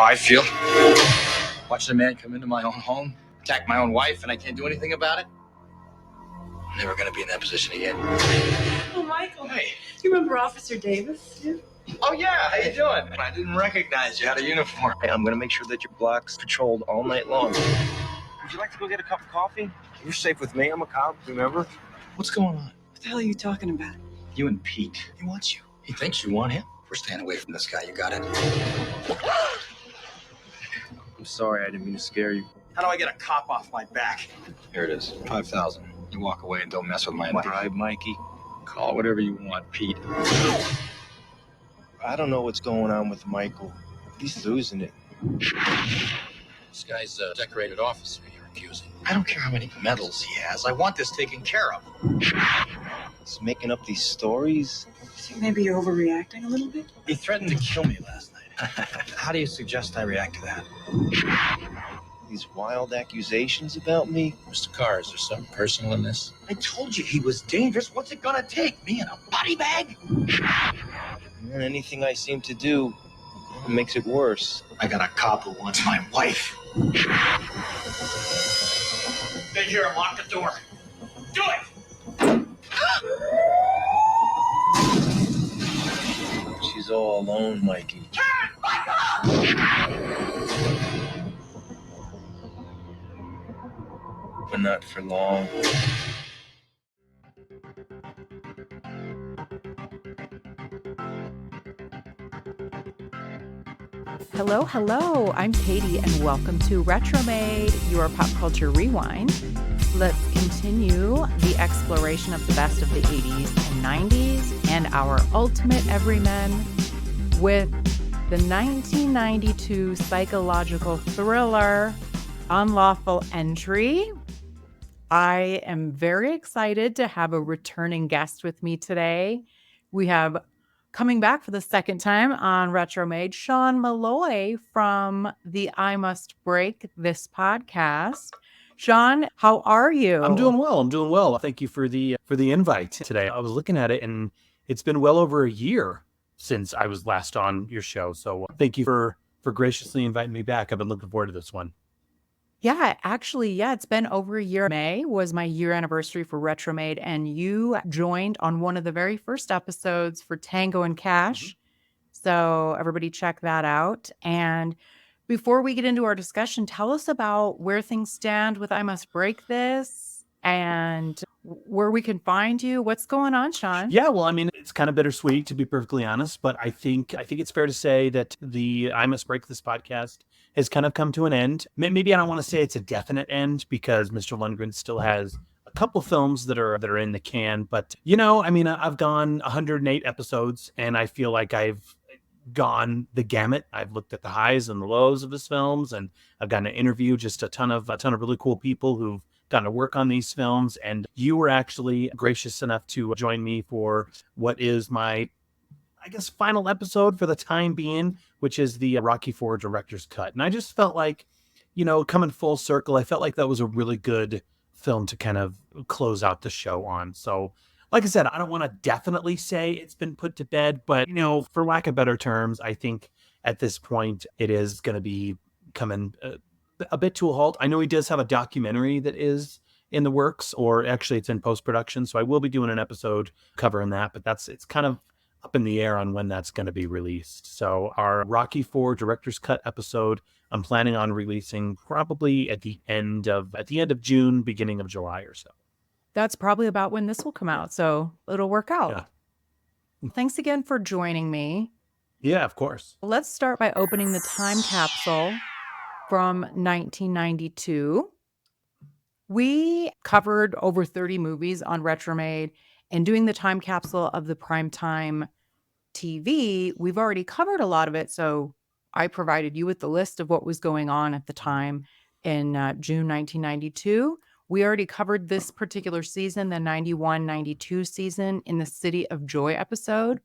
I feel? Watching a man come into my own home, attack my own wife, and I can't do anything about it? I'm never going to be in that position again. Oh, Michael. Hey. You remember Officer Davis? Yeah. Oh, yeah. How you doing? I didn't recognize you. Had a uniform. Hey, I'm going to make sure that your block's patrolled all night long. Would you like to go get a cup of coffee? You're safe with me. I'm a cop, remember? What's going on? What the hell are you talking about? You and Pete. He wants you. He thinks you want him. We're staying away from this guy. You got it? I'm sorry, I didn't mean to scare you. How do I get a cop off my back? Here it is. 5,000. You walk away and don't mess with my Bribe, Mikey. Call it whatever you want, Pete. I don't know what's going on with Michael. He's losing it. This guy's a decorated officer you're accusing. I don't care how many medals he has. I want this taken care of. He's making up these stories. So maybe you're overreacting a little bit? He threatened to kill me last night. How do you suggest I react to that? These wild accusations about me. Mr. Carr, is there something personal in this? I told you he was dangerous. What's it gonna take? Me in a body bag? And anything I seem to do makes it worse. I got a cop who wants my wife. Stay here and lock the door. Do it! She's all alone, Mikey. Turn, Michael! But not for long. Hello, I'm Katie, and welcome to Retromade, your pop culture rewind. Let's continue the exploration of the best of the 80s and 90s and our ultimate everyman with the 1992 psychological thriller, Unlawful Entry. I am very excited to have a returning guest with me today. We have coming back for the second time on Retromade, Sean Malloy from the I Must Break This podcast. Sean, how are you? I'm doing well. Thank you for the invite today. I was looking at it, and it's been well over a year since I was last on your show. So thank you for graciously inviting me back. I've been looking forward to this one. Yeah, actually, it's been over a year. May was my year anniversary for Retromade, and you joined on one of the very first episodes for Tango and Cash. Mm-hmm. So everybody check that out. And before we get into our discussion, tell us about where things stand with I Must Break This and where we can find you. What's going on, Sean? Yeah, well, I mean, it's kind of bittersweet, to be perfectly honest, but I think it's fair to say that the I Must Break This podcast has kind of come to an end. Maybe I don't want to say it's a definite end because Mr. Lundgren still has a couple films that are in the can, but I've gone 108 episodes and I feel like I've gone the gamut. I've looked at the highs and the lows of his films, and I've gotten to interview just a ton of really cool people who've gotten to work on these films. And you were actually gracious enough to join me for what is my, I guess, final episode for the time being, which is the Rocky IV director's cut. And I just felt like, coming full circle, I felt like that was a really good film to kind of close out the show on. So like I said, I don't want to definitely say it's been put to bed, but, for lack of better terms, I think at this point it is going to be coming a bit to a halt. I know he does have a documentary that is in the works, or actually it's in post-production. So I will be doing an episode covering that, but it's kind of up in the air on when that's going to be released. So our Rocky IV director's cut episode, I'm planning on releasing probably at the end of June, beginning of July or so. That's probably about when this will come out, so it'll work out. Yeah. Thanks again for joining me. Yeah, of course. Let's start by opening the time capsule from 1992. We covered over 30 movies on Retromade, and doing the time capsule of the primetime TV, we've already covered a lot of it, so I provided you with the list of what was going on at the time in June 1992. We already covered this particular season, the 91-92 season, in the City of Joy episode.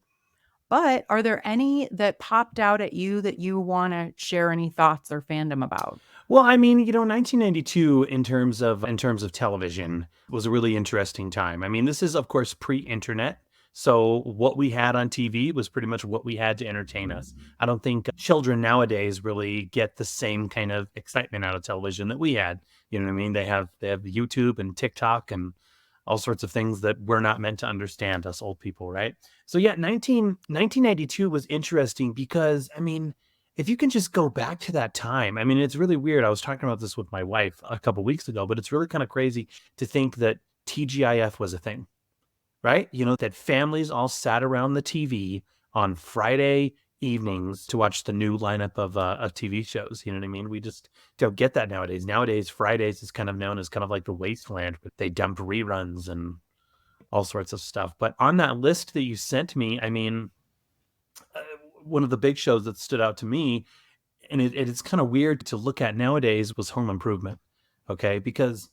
But are there any that popped out at you that you want to share any thoughts or fandom about? Well, 1992 in terms of television was a really interesting time. This is, of course, pre-internet. So what we had on TV was pretty much what we had to entertain us. I don't think children nowadays really get the same kind of excitement out of television that we had. You know what I mean? They have YouTube and TikTok and all sorts of things that we're not meant to understand, us old people, right? So yeah, 1992 was interesting because, I mean, if you can just go back to that time, I mean, it's really weird. I was talking about this with my wife a couple weeks ago, but it's really kind of crazy to think that TGIF was a thing, right? You know, that families all sat around the TV on Friday evenings to watch the new lineup of TV shows. You know what I mean? We just don't get that nowadays. Nowadays, Fridays is kind of known as kind of like the wasteland, but they dump reruns and all sorts of stuff. But on that list that you sent me, I mean, one of the big shows that stood out to me, and it's kind of weird to look at nowadays, was Home Improvement. Okay, because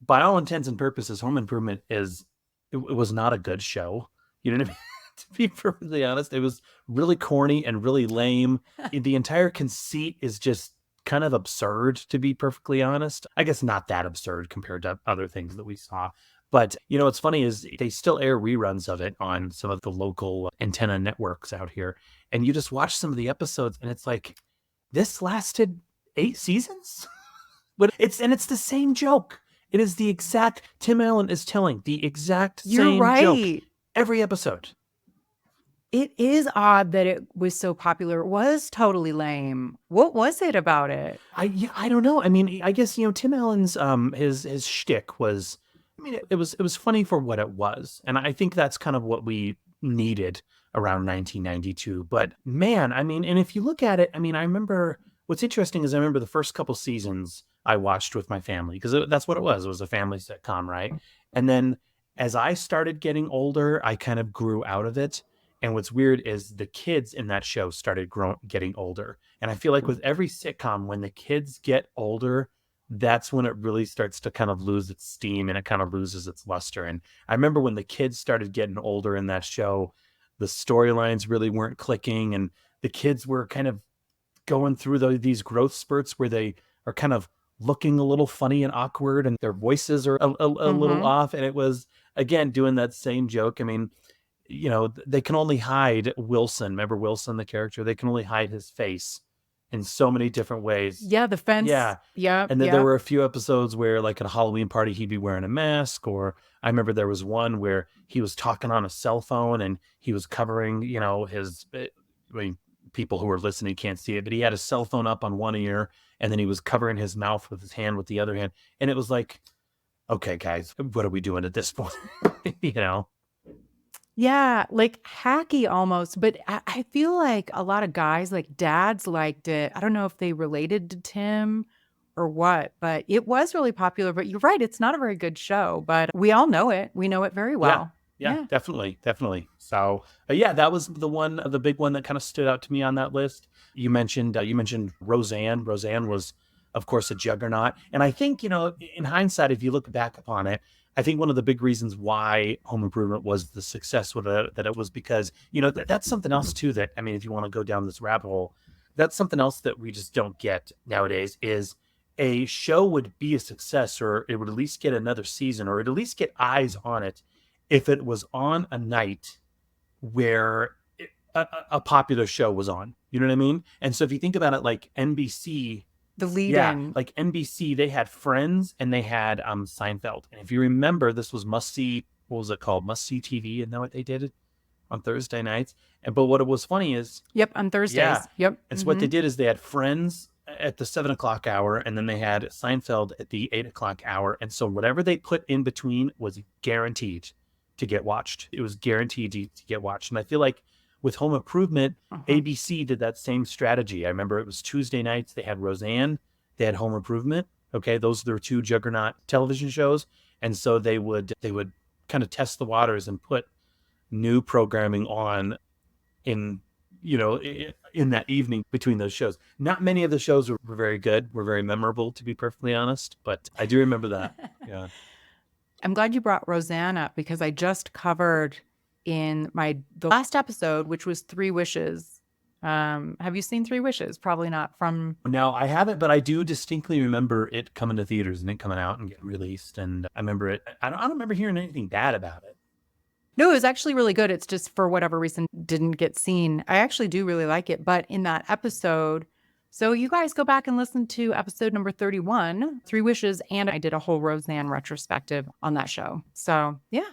by all intents and purposes, Home Improvement it was not a good show. You know what I mean? To be perfectly honest, it was really corny and really lame. The entire conceit is just kind of absurd, to be perfectly honest. I guess not that absurd compared to other things that we saw. But, you know, what's funny is they still air reruns of it on some of the local antenna networks out here. And you just watch some of the episodes and it's like, this lasted 8 seasons? But it's the same joke. It is the exact, Tim Allen is telling the exact same joke every episode. It is odd that it was so popular. It was totally lame. What was it about it? I don't know. I mean, I guess, you know, Tim Allen's his shtick was, I mean, it was funny for what it was, and I think that's kind of what we needed around 1992. But man, I mean, and if you look at it, I mean, I remember what's interesting is I remember the first couple seasons I watched with my family because that's what it was. It was a family sitcom, right? And then as I started getting older, I kind of grew out of it. And what's weird is the kids in that show started getting older. And I feel like with every sitcom, when the kids get older, that's when it really starts to kind of lose its steam and it kind of loses its luster. And I remember when the kids started getting older in that show, the storylines really weren't clicking. And the kids were kind of going through these growth spurts where they are kind of looking a little funny and awkward and their voices are a little off. And it was, again, doing that same joke. I mean, you know, they can only hide Wilson. Remember Wilson, the character? They can only hide his face in so many different ways. Yeah, the fence. Yeah. Yeah. And then there were a few episodes where, like at a Halloween party, he'd be wearing a mask. Or I remember there was one where he was talking on a cell phone and he was covering, you know, I mean, people who are listening can't see it, but he had his cell phone up on one ear and then he was covering his mouth with his hand with the other hand. And it was like, okay, guys, what are we doing at this point? You know? Yeah, like hacky almost. But I feel like a lot of guys, like dads, liked it. I don't know if they related to Tim or what, but it was really popular. But you're right, it's not a very good show, but we all know it. We know it very well. Yeah, definitely. So, yeah, that was the big one that kind of stood out to me on that list. You mentioned Roseanne. Roseanne was, of course, a juggernaut. And I think, you know, in hindsight, if you look back upon it, I think one of the big reasons why Home Improvement was the success that it was because, you know, that's something else too that, I mean, if you want to go down this rabbit hole, that's something else that we just don't get nowadays is a show would be a success or it would at least get another season or it'd at least get eyes on it if it was on a night where a popular show was on. You know what I mean? And so if you think about it, like NBC, the lead-in, like NBC, they had Friends and they had Seinfeld. And if you remember, this was must-see. What was it called? Must-see TV. And now they did it on Thursday nights. But what it was funny is, on Thursdays. Yeah, yep. And so what they did is they had Friends at the 7 o'clock hour, and then they had Seinfeld at the 8 o'clock hour. And so whatever they put in between was guaranteed to get watched. It was guaranteed to get watched. And I feel like with Home Improvement, ABC did that same strategy. I remember it was Tuesday nights. They had Roseanne. They had Home Improvement. Okay, those are their two juggernaut television shows. And so they would kind of test the waters and put new programming on in that evening between those shows. Not many of the shows were very good, were very memorable, to be perfectly honest. But I do remember that. Yeah. I'm glad you brought Roseanne up because I just covered in the last episode, which was 3 Wishes. Have you seen 3 Wishes? Probably not from... No, I haven't, but I do distinctly remember it coming to theaters and it coming out and getting released. And I remember it. I don't remember hearing anything bad about it. No, it was actually really good. It's just for whatever reason didn't get seen. I actually do really like it. But in that episode, so you guys go back and listen to episode number 31, Three Wishes, and I did a whole Roseanne retrospective on that show. So yeah.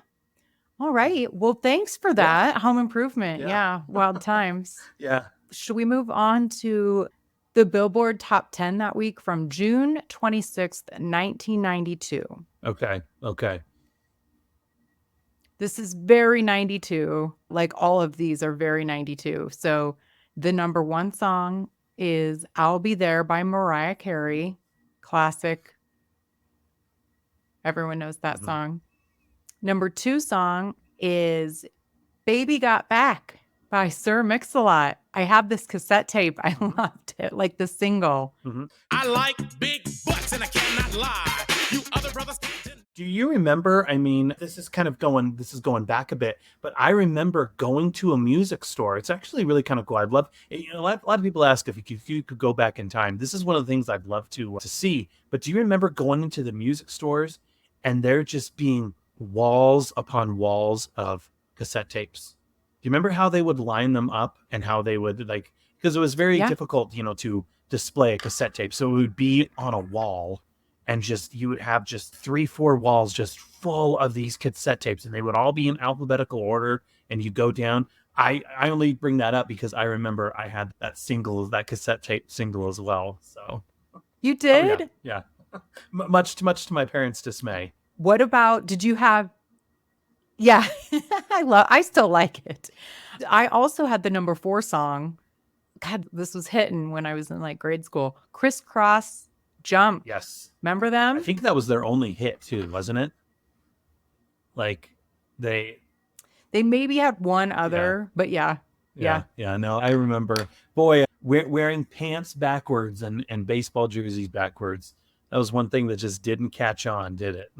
All right. Well, thanks for that. Home Improvement. Yeah. Wild times. Yeah. Should we move on to the Billboard Top 10 that week from June 26th, 1992? Okay. This is very 92. Like all of these are very 92. So the number one song is I'll Be There by Mariah Carey. Classic. Everyone knows that song. Number two song is Baby Got Back by Sir Mix-a-Lot. I have this cassette tape. I loved it, like the single. I like big butts and I cannot lie. You other brothers can't. Do you remember? I mean, this is going back a bit, but I remember going to a music store. It's actually really kind of cool. I'd love, a lot of people ask if you could go back in time. This is one of the things I'd love to see. But do you remember going into the music stores and there just being walls upon walls of cassette tapes? Do you remember how they would line them up and how they would because it was very difficult, to display a cassette tape. So it would be on a wall. And you would have just 3-4 walls just full of these cassette tapes, and they would all be in alphabetical order. And you go down. I only bring that up because I remember I had that cassette tape single as well. So you did? Oh, yeah. Much to my parents' dismay. What about? Did you have? Yeah, I still like it. I also had the number 4 song. God, this was hitting when I was in grade school. Crisscross Jump. Yes. Remember them? I think that was their only hit too, wasn't it? They maybe had one other, but yeah. No, I remember, boy, wearing pants backwards and baseball jerseys backwards. That was one thing that just didn't catch on, did it?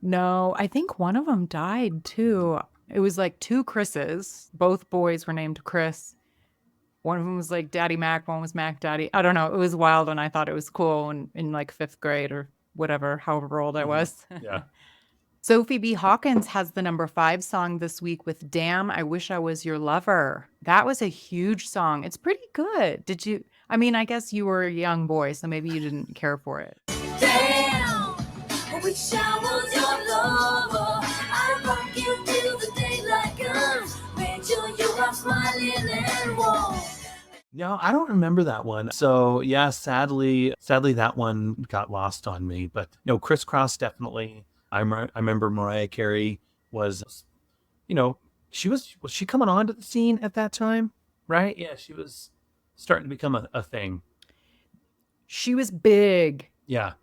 No, I think one of them died too. It was 2 Chris's. Both boys were named Chris. One of them was Daddy Mac, one was Mac Daddy. I don't know. It was wild, and I thought it was cool in 5th grade or whatever, however old I was. Yeah. Sophie B. Hawkins has the number 5 song this week with Damn, I Wish I Was Your Lover. That was a huge song. It's pretty good. Did you? I mean, I guess you were a young boy, so maybe you didn't care for it. Damn, I wish I was your lover. I rock you till the daylight comes. Made sure you are smiling and warm. No, I don't remember that one. So yeah, sadly that one got lost on me. But no, Crisscross definitely. I remember Mariah Carey was, was she coming onto the scene at that time, right? Yeah, she was starting to become a thing. She was big. Yeah.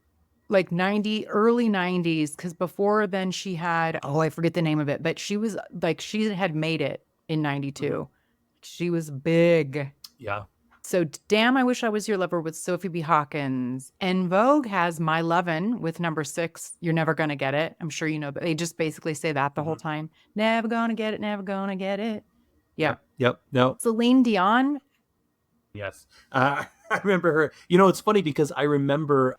Early 90s, because before then she had, I forget the name of it, but she was she had made it in 92. Mm-hmm. She was big. Yeah. So Damn, I Wish I Was Your Lover with Sophie B. Hawkins. En Vogue has My Lovin' with number 6, You're Never Gonna Get It. I'm sure you know, but they just basically say that the whole time. Never gonna get it, never gonna get it. Yeah. Yep. No. Celine Dion. Yes. I remember her. It's funny because I remember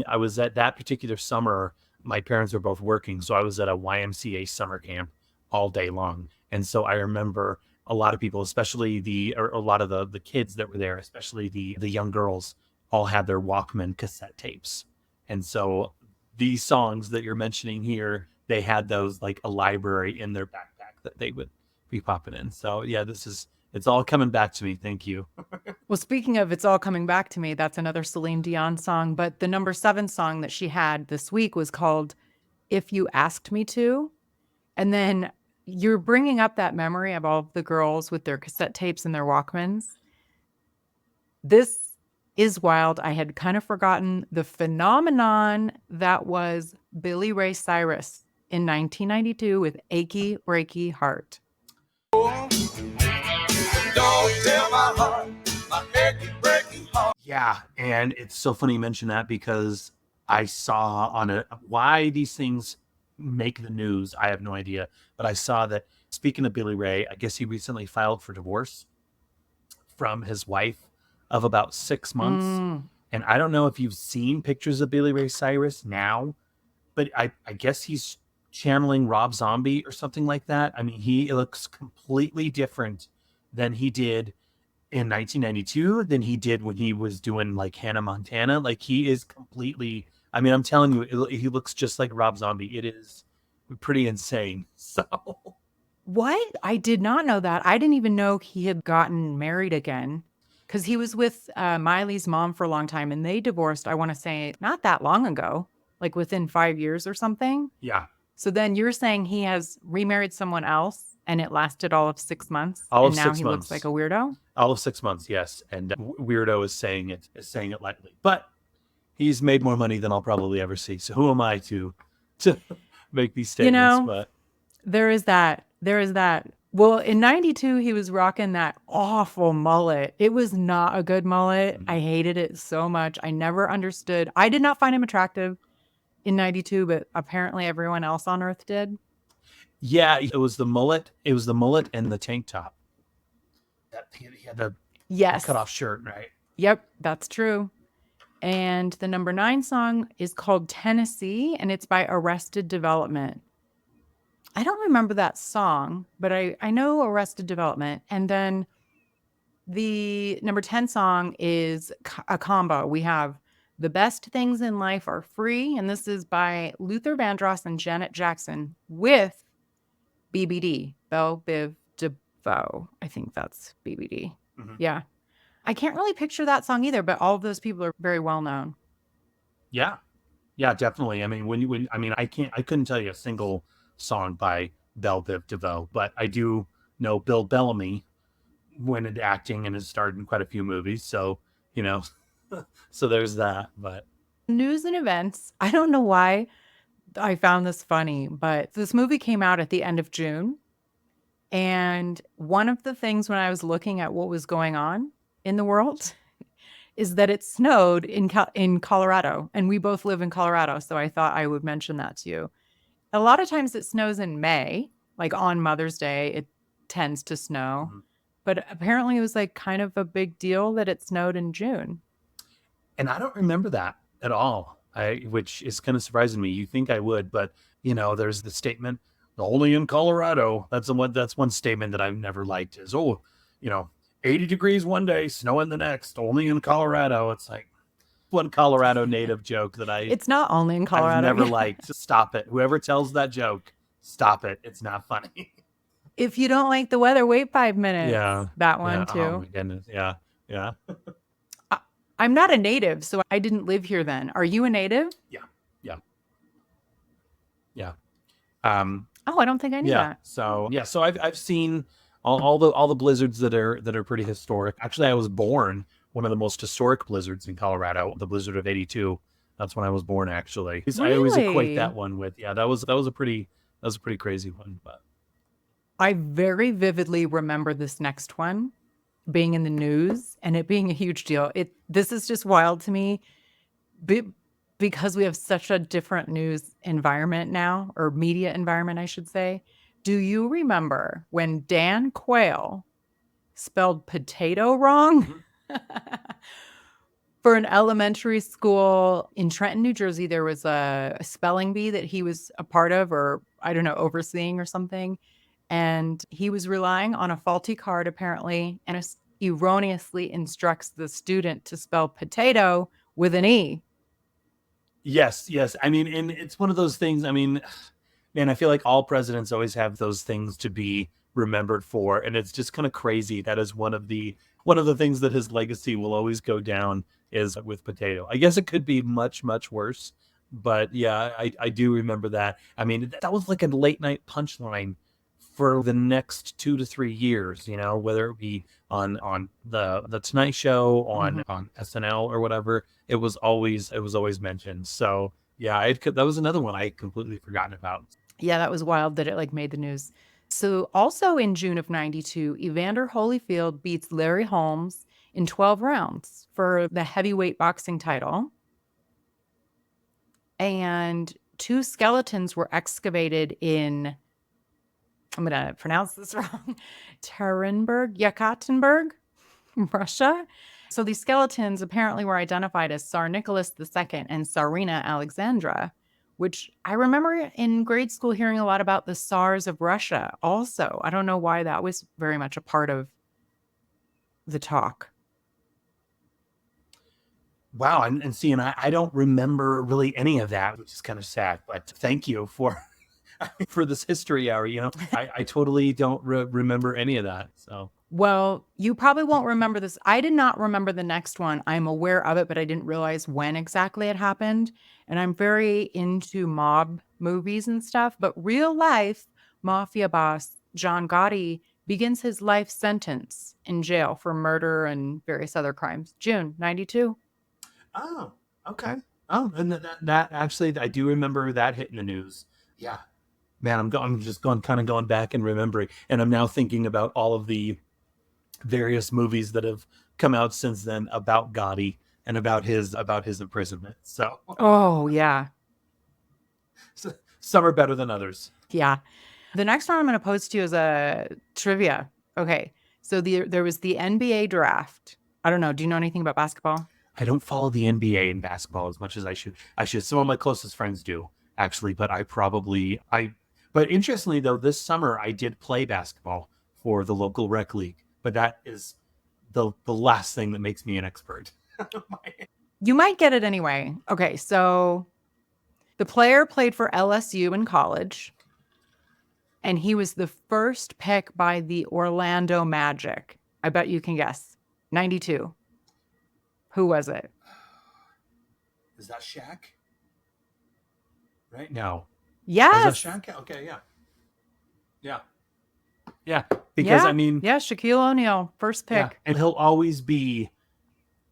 I was at that particular summer, my parents were both working. So I was at a YMCA summer camp all day long. And so I remember a lot of people, especially a lot of the kids that were there, especially the young girls, all had their Walkman cassette tapes. And so these songs that you're mentioning here, they had those a library in their backpack that they would be popping in. So yeah, it's all coming back to me. Thank you. Well, speaking of it's all coming back to me, that's another Celine Dion song. But the number 7 song that she had this week was called If You Asked Me To. And then you're bringing up that memory of all the girls with their cassette tapes and their Walkmans. This is wild. I had kind of forgotten the phenomenon that was Billy Ray Cyrus in 1992 with Achy Breaky Heart. Don't tell my heart, my achy breaky heart. Yeah, and it's so funny you mention that because I saw why these things make the news. I have no idea, but I saw that, speaking of Billy Ray, I guess he recently filed for divorce from his wife of about 6 months. And I don't know if you've seen pictures of Billy Ray Cyrus now, but I guess he's channeling Rob Zombie or something like that. I mean, he looks completely different than he did in 1992 than he did when he was doing like Hannah Montana. Like he is completely, I mean, I'm telling you, he looks just like Rob Zombie. It is pretty insane. So What? I did not know that. I didn't even know he had gotten married again because he was with Miley's mom for a long time and they divorced, I want to say, not that long ago, like within 5 years or something. yeah, So then you're saying he has remarried someone else and it lasted all of 6 months all and of now 6 he months. looks like a weirdo? All of 6 months, yes. And Weirdo is saying it lightly, but he's made more money than I'll probably ever see. So who am I to make these statements? But there is that. Well, in 92, he was rocking that awful mullet. It was not a good mullet. I hated it so much. I never understood. I did not find him attractive in 92, but apparently everyone else on earth did. yeah, it was the mullet. It was the mullet and the tank top. He had the Yes. cut off shirt, right? Yep, that's true. And the number 9 song is called Tennessee, and it's by Arrested Development. I don't remember that song, but I know Arrested Development. And then the number 10 song is a combo. We have The Best Things in Life Are Free, and this is by Luther Vandross and Janet Jackson with BBD, Belle Biv DeVoe. I think that's BBD. Mhm. Yeah. I can't really picture that song either, but all of those people are very well known. Yeah, definitely. I mean, I couldn't tell you a single song by Belle Biv DeVoe, but I do know Bill Bellamy went into acting and has starred in quite a few movies. So, so there's that. But News and events. I don't know why I found this funny, but this movie came out at the end of June. And one of the things when I was looking at what was going on in the world is that it snowed in Colorado. And we both live in Colorado. So I thought I would mention that to you. A lot of times it snows in May, like on Mother's Day, it tends to snow. Mhm. But apparently it was like kind of a big deal that it snowed in June. and I don't remember that at all. Which is kind of surprising me. You think I would, but there's the statement only in Colorado. That's one statement that I've never liked is 80 degrees one day, snowing the next, only in Colorado. It's like one Colorado native joke that It's not only in Colorado. I've never liked. Stop it. Whoever tells that joke, stop it. It's not funny. If you don't like the weather, wait 5 minutes. Yeah. That one Yeah. too. Oh my goodness. Yeah. I'm not a native, so I didn't live here then. Are you a native? Yeah. Oh, I don't think I knew that. So I've seen all the blizzards that are pretty historic. Actually, I was born one of the most historic blizzards in Colorado, the blizzard of '82. That's when I was born, actually. I always equate Really? that one with that was a pretty crazy one. But I very vividly remember this next one being in the news and it being a huge deal. This is just wild to me because we have such a different news environment now, or media environment, I should say. Do you remember when Dan Quayle spelled potato wrong? For an elementary school in Trenton, New Jersey, there was a spelling bee that he was a part of, or I don't know, overseeing or something. And he was relying on a faulty card, apparently, and erroneously instructs the student to spell potato with an E. yes. I mean, and it's one of those things. I mean, man, I feel like all presidents always have those things to be remembered for, and it's just kind of crazy. That is one of the things that his legacy will always go down is with potato. I guess it could be much, much worse, but yeah, I do remember that. I mean, that was like a late night punchline for the next 2 to 3 years, whether it be on the Tonight Show, on SNL or whatever, it was always mentioned. So yeah, that was another one I completely forgotten about. Yeah, that was wild that it made the news. So also in June of 92, Evander Holyfield beats Larry Holmes in 12 rounds for the heavyweight boxing title. And 2 skeletons were excavated in, I'm going to pronounce this wrong, Yekaterinburg, Russia. So these skeletons apparently were identified as Tsar Nicholas II and Tsarina Alexandra, which I remember in grade school hearing a lot about the Tsars of Russia also. I don't know why that was very much a part of the talk. Wow. And see, and I don't remember really any of that, which is kind of sad, but thank you for for this history hour. I totally don't remember any of that. So, well, you probably won't remember this. I did not remember the next one. I'm aware of it, but I didn't realize when exactly it happened. And I'm very into mob movies and stuff, but real life mafia boss John Gotti begins his life sentence in jail for murder and various other crimes. June 92. oh, okay. Oh, and that actually, I do remember that hitting the news. Yeah, man, I'm just going back and remembering, and I'm now thinking about all of the various movies that have come out since then about Gotti and about his imprisonment. So, oh yeah, some are better than others. Yeah. The next one I'm going to post to you is a trivia. Okay. So there was the NBA draft. I don't know. Do you know anything about basketball? I don't follow the NBA and basketball as much as I should. Some of my closest friends do, actually, but but interestingly though, this summer I did play basketball for the local rec league, but that is the last thing that makes me an expert. You might get it anyway. Okay. So the player played for LSU in college, and he was the first pick by the Orlando Magic. I bet you can guess. 92. Who was it? Is that Shaq? Right? No. Yes. Is that Shaq? Okay, yeah. Yeah. Yeah. Because, I mean... Yeah, Shaquille O'Neal, first pick. Yeah. And he'll always be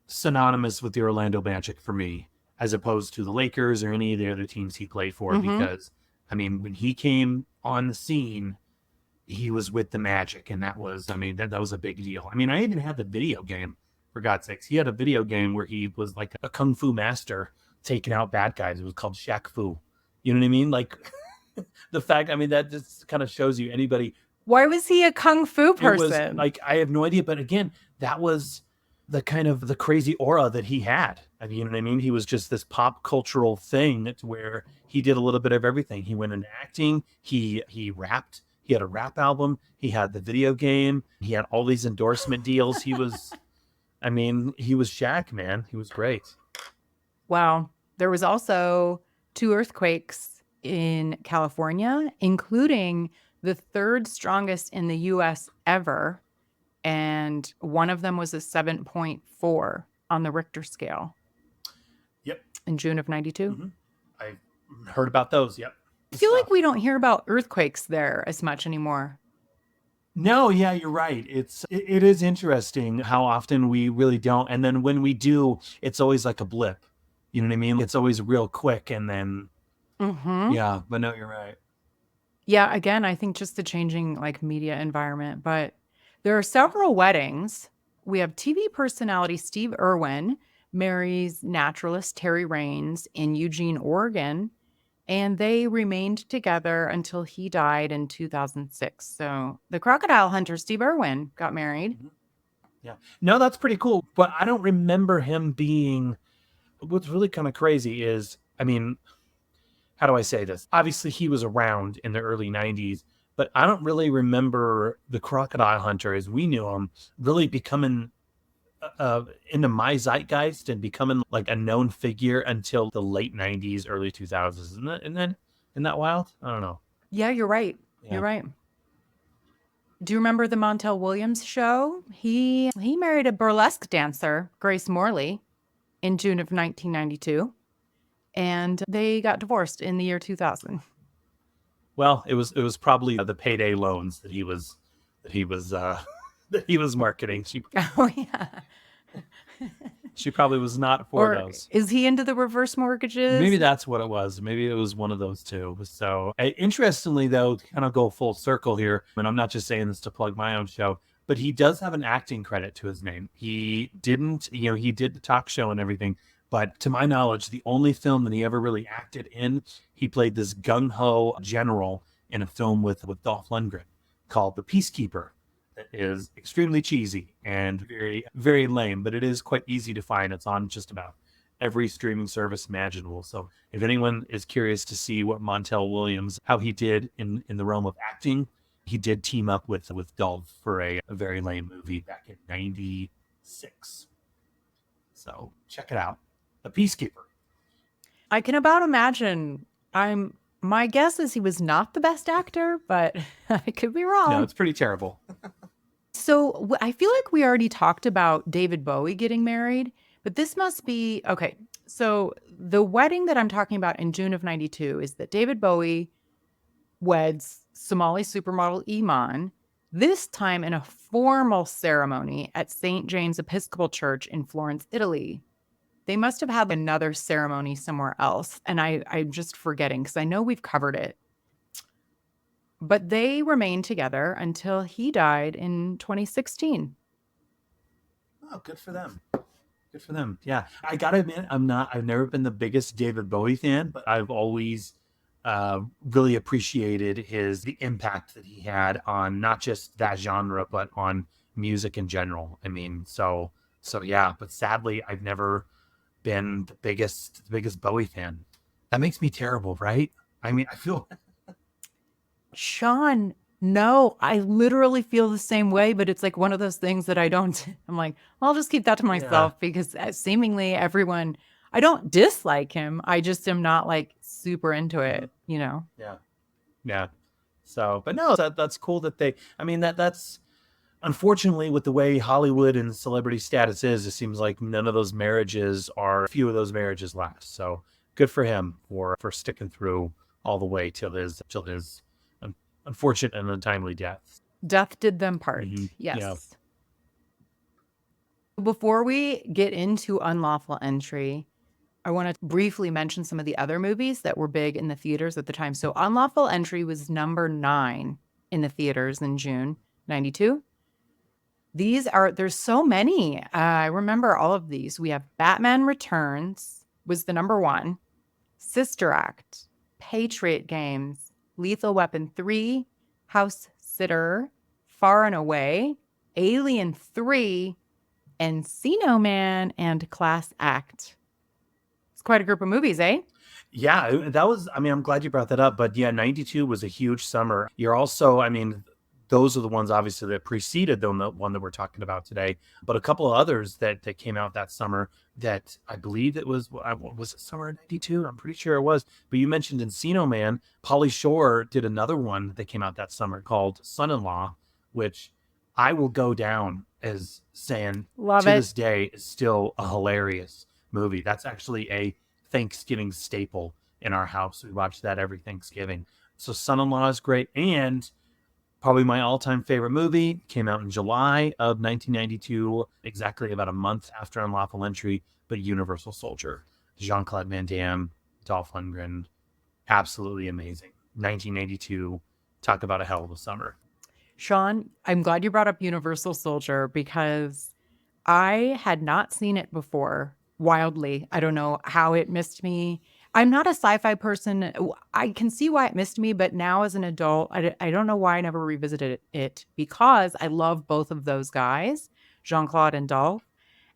synonymous with the Orlando Magic for me, as opposed to the Lakers or any of the other teams he played for. Mm-hmm. Because, I mean, when he came on the scene, he was with the Magic. And that was, I mean, that was a big deal. I mean, I even had the video game. For God's sakes, he had a video game where he was like a kung fu master taking out bad guys. It was called Shaq Fu. You know what I mean? Like the fact, I mean, that just kind of shows you anybody. Why was he a kung fu person? Like, I have no idea. But again, that was the kind of the crazy aura that he had. I mean, you know what I mean? He was just this pop cultural thing where he did a little bit of everything. He went into acting. He rapped. He had a rap album. He had the video game. He had all these endorsement deals. He was... I mean, he was Shaq, man. He was great. Wow. There was also 2 earthquakes in California, including the 3rd strongest in the U.S. ever. And one of them was a 7.4 on the Richter scale. Yep. In June of 92. Mm-hmm. I heard about those. Yep. I feel like we don't hear about earthquakes there as much anymore. No, yeah, you're right. It is interesting how often we really don't. And then when we do, it's always like a blip. You know what I mean? It's always real quick. And then, yeah, but no, you're right. Yeah, again, I think just the changing like media environment. But there are several weddings. We have TV personality Steve Irwin marries naturalist Terry Raines in Eugene, Oregon. And they remained together until he died in 2006. So the crocodile hunter, Steve Irwin, got married. Mm-hmm. Yeah. No, that's pretty cool. But I don't remember him being... What's really kind of crazy is, I mean, how do I say this? Obviously, he was around in the early 90s, but I don't really remember the crocodile hunter as we knew him really becoming... into my zeitgeist and becoming like a known figure until the late 90s, early 2000s. Isn't that wild? I don't know. Yeah, you're right. Yeah. You're right. Do you remember the Montel Williams show? He married a burlesque dancer, Grace Morley, in June of 1992, and they got divorced in the year 2000. Well, it was probably the payday loans that he was that he was marketing. Oh yeah. She probably was not for those. Is he into the reverse mortgages? Maybe that's what it was. Maybe it was one of those two. So interestingly, though, to kind of go full circle here, and I'm not just saying this to plug my own show, but he does have an acting credit to his name. He didn't, he did the talk show and everything, but to my knowledge, the only film that he ever really acted in, he played this gung-ho general in a film with Dolph Lundgren called The Peacekeeper. It is extremely cheesy and very, very lame, but it is quite easy to find. It's on just about every streaming service imaginable. So if anyone is curious to see what Montel Williams, how he did in the realm of acting, he did team up with Dolph for a very lame movie back in 96. So check it out. The Peacekeeper. I can about imagine. My guess is he was not the best actor, but I could be wrong. No, it's pretty terrible. So I feel like we already talked about David Bowie getting married, but this must be okay. So the wedding that I'm talking about in June of 92 is that David Bowie weds Somali supermodel Iman, this time in a formal ceremony at St. James Episcopal Church in Florence, Italy. They must have had another ceremony somewhere else, and I'm just forgetting because I know we've covered it. But they remained together until he died in 2016. Oh, good for them. Good for them. Yeah. I gotta admit, I've never been the biggest David Bowie fan, but I've always really appreciated the impact that he had on not just that genre, but on music in general. I mean, so yeah, but sadly I've never been the biggest Bowie fan. That makes me terrible, right? I mean, I feel Sean, no, I literally feel the same way, but it's like one of those things that I'm like, I'll just keep that to myself because seemingly everyone, I don't dislike him. I just am not like super into it, you know? Yeah. So, but no, that's cool that that's unfortunately with the way Hollywood and celebrity status is, it seems like few of those marriages last. So good for him for sticking through all the way till his unfortunate and untimely death. Death did them part. Mm-hmm. Yes. Yeah. Before we get into Unlawful Entry, I want to briefly mention some of the other movies that were big in the theaters at the time. So Unlawful Entry was number 9 in the theaters in June 92. There's so many. I remember all of these. We have Batman Returns was the number 1, Sister Act, Patriot Games, Lethal Weapon 3, House Sitter, Far and Away, Alien 3, Encino Man, and Class Act. It's quite a group of movies, eh? Yeah, I'm glad you brought that up, but yeah, 92 was a huge summer. You're also, those are the ones obviously that preceded the one that we're talking about today, but a couple of others that came out that summer that I believe it was it summer of 92? I'm pretty sure it was. But you mentioned Encino Man. Pauly Shore did another one that came out that summer called Son-in-Law, which I will go down as saying this day is still a hilarious movie. That's actually a Thanksgiving staple in our house. We watch that every Thanksgiving. So Son-in-Law is great, and probably my all-time favorite movie, came out in July of 1992, exactly about a month after Unlawful Entry, but Universal Soldier. Jean-Claude Van Damme, Dolph Lundgren, absolutely amazing. 1992, talk about a hell of a summer. Sean, I'm glad you brought up Universal Soldier because I had not seen it before. Wildly. I don't know how it missed me. I'm not a sci-fi person. I can see why it missed me, but now as an adult, I don't know why I never revisited it because I love both of those guys, Jean-Claude and Dolph.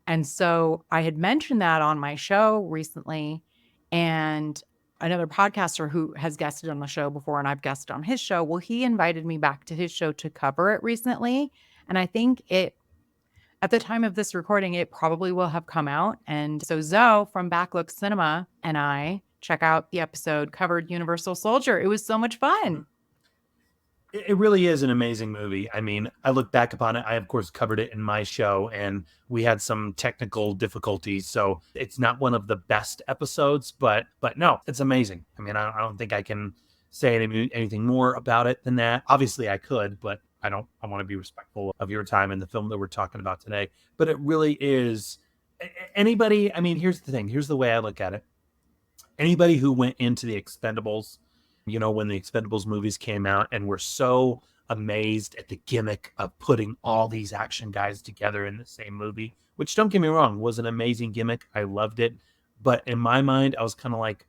And so I had mentioned that on my show recently, and another podcaster who has guested on the show before, and I've guested on his show, well, he invited me back to his show to cover it recently. And I think at the time of this recording, it probably will have come out. And so Zoe from Backlook Cinema and I check out the episode covered Universal Soldier. It was so much fun. It really is an amazing movie. I mean, I look back upon it. I, of course, covered it in my show, and we had some technical difficulties. So it's not one of the best episodes, but no, it's amazing. I mean, I don't think I can say anything more about it than that. Obviously, I could, but I want to be respectful of your time and the film that we're talking about today. But it really is anybody. I mean, here's the thing. Here's the way I look at it. Anybody who went into the Expendables, when the Expendables movies came out and were so amazed at the gimmick of putting all these action guys together in the same movie, which, don't get me wrong, was an amazing gimmick. I loved it. But in my mind, I was kind of like,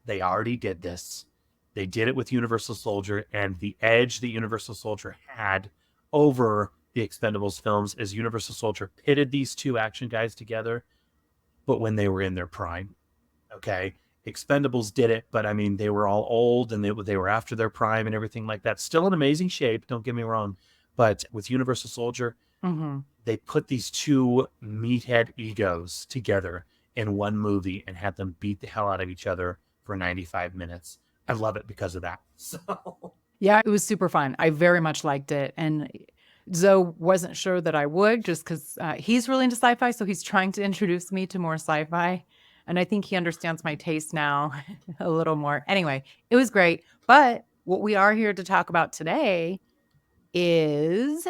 they already did this. They did it with Universal Soldier, and the edge that Universal Soldier had over the Expendables films is Universal Soldier pitted these two action guys together. but when they were in their prime. Okay. Expendables did it, but I mean, they were all old and they were after their prime and everything like that. Still in amazing shape, don't get me wrong. But with Universal Soldier, they put these two meathead egos together in one movie and had them beat the hell out of each other for 95 minutes. I love it because of that. So Yeah, it was super fun. I very much liked it. And Zoe wasn't sure that I would, just because he's really into sci-fi. So he's trying to introduce me to more sci-fi. And I think he understands my taste now a little more. Anyway, it was great. But what we are here to talk about today is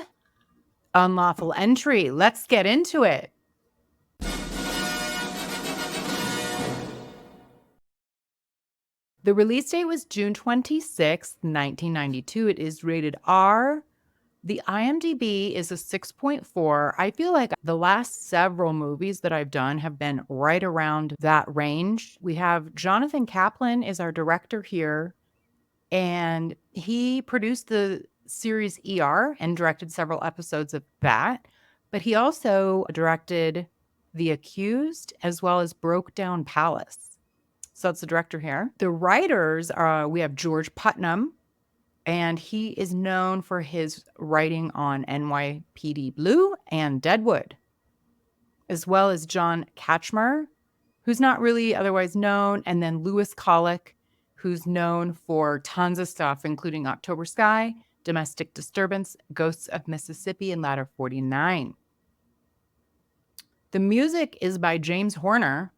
Unlawful Entry. Let's get into it. The release date was June 26th, 1992. It is rated R. The IMDb is a 6.4. I feel like the last several movies that I've done have been right around that range. We have Jonathan Kaplan is our director here, and he produced the series ER and directed several episodes of that. But he also directed The Accused as well as Broke Down Palace. So that's the director here. The writers are, we have George Putnam, and he is known for his writing on NYPD Blue and Deadwood, as well as John Katchmer, who's not really otherwise known, and then Lewis Collick, who's known for tons of stuff, including October Sky, Domestic Disturbance, Ghosts of Mississippi, and Ladder 49. The music is by James Horner.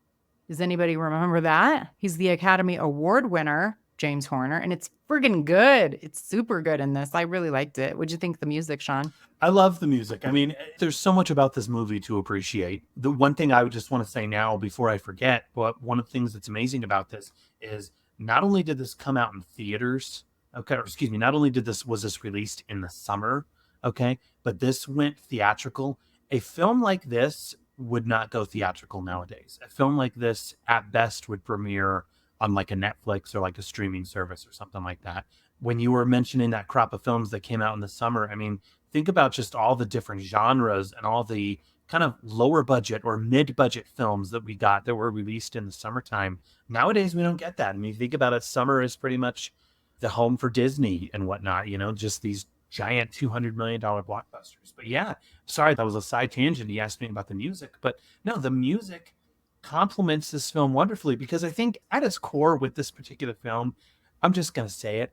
Does anybody remember that? He's the Academy Award winner, James Horner, and it's friggin' good. It's super good in this. I really liked it. What'd you think of the music, Sean? I love the music. I mean, there's so much about this movie to appreciate. The one thing I would just want to say now before I forget, but one of the things that's amazing about this is not only did this come out in theaters, okay, or excuse me, not only was this released in the summer, okay, but this went theatrical. A film like this would not go theatrical nowadays. A film like this at best would premiere on like a Netflix or like a streaming service or something like that. When you were mentioning that crop of films that came out in the summer, I mean, think about just all the different genres and all the kind of lower budget or mid-budget films that we got that were released in the summertime. Nowadays, we don't get that. I mean, think about it, summer is pretty much the home for Disney and whatnot, you know, just these giant $200 million blockbusters. But yeah, sorry, that was a side tangent. He asked me about the music, but no, the music complements this film wonderfully, because I think at its core with this particular film, I'm just going to say it,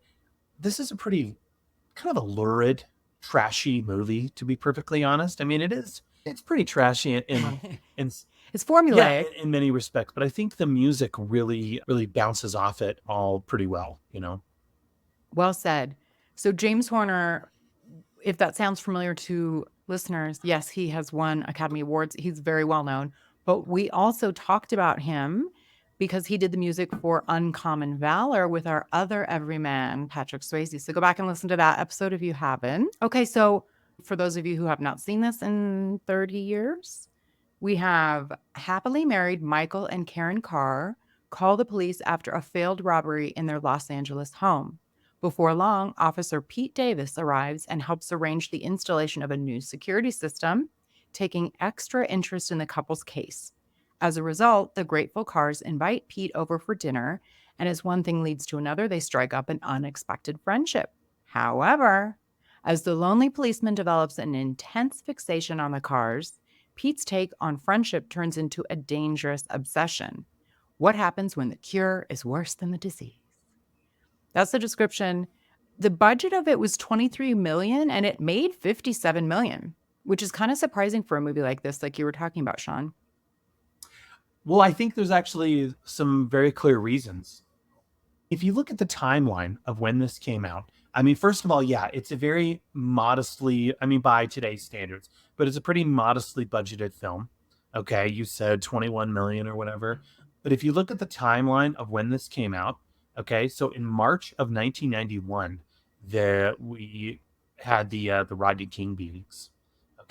this is a pretty kind of a lurid, trashy movie, to be perfectly honest. I mean, it's pretty trashy in It's formulaic. Yeah, in many respects, but I think the music really, really bounces off it all pretty well, you know? Well said. So James Horner, if that sounds familiar to listeners, yes, he has won Academy Awards. He's very well known. But we also talked about him because he did the music for Uncommon Valor with our other everyman, Patrick Swayze. So go back and listen to that episode if you haven't. Okay, so for those of you who have not seen this in 30 years, we have happily married Michael and Karen Carr call the police after a failed robbery in their Los Angeles home. Before long, Officer Pete Davis arrives and helps arrange the installation of a new security system, taking extra interest in the couple's case. As a result, the grateful Carrs invite Pete over for dinner, and as one thing leads to another, they strike up an unexpected friendship. However, as the lonely policeman develops an intense fixation on the Carrs, Pete's take on friendship turns into a dangerous obsession. What happens when the cure is worse than the disease? That's the description. The budget of it was $23 million, and it made $57 million. Which is kind of surprising for a movie like this, like you were talking about, Sean. Well, I think there's actually some very clear reasons. If you look at the timeline of when this came out, I mean, first of all, yeah, it's a very modestly, I mean, by today's standards, but it's a pretty modestly budgeted film. Okay, you said 21 million or whatever. But if you look at the timeline of when this came out, okay, so in March of 1991, we had the Rodney King beatings.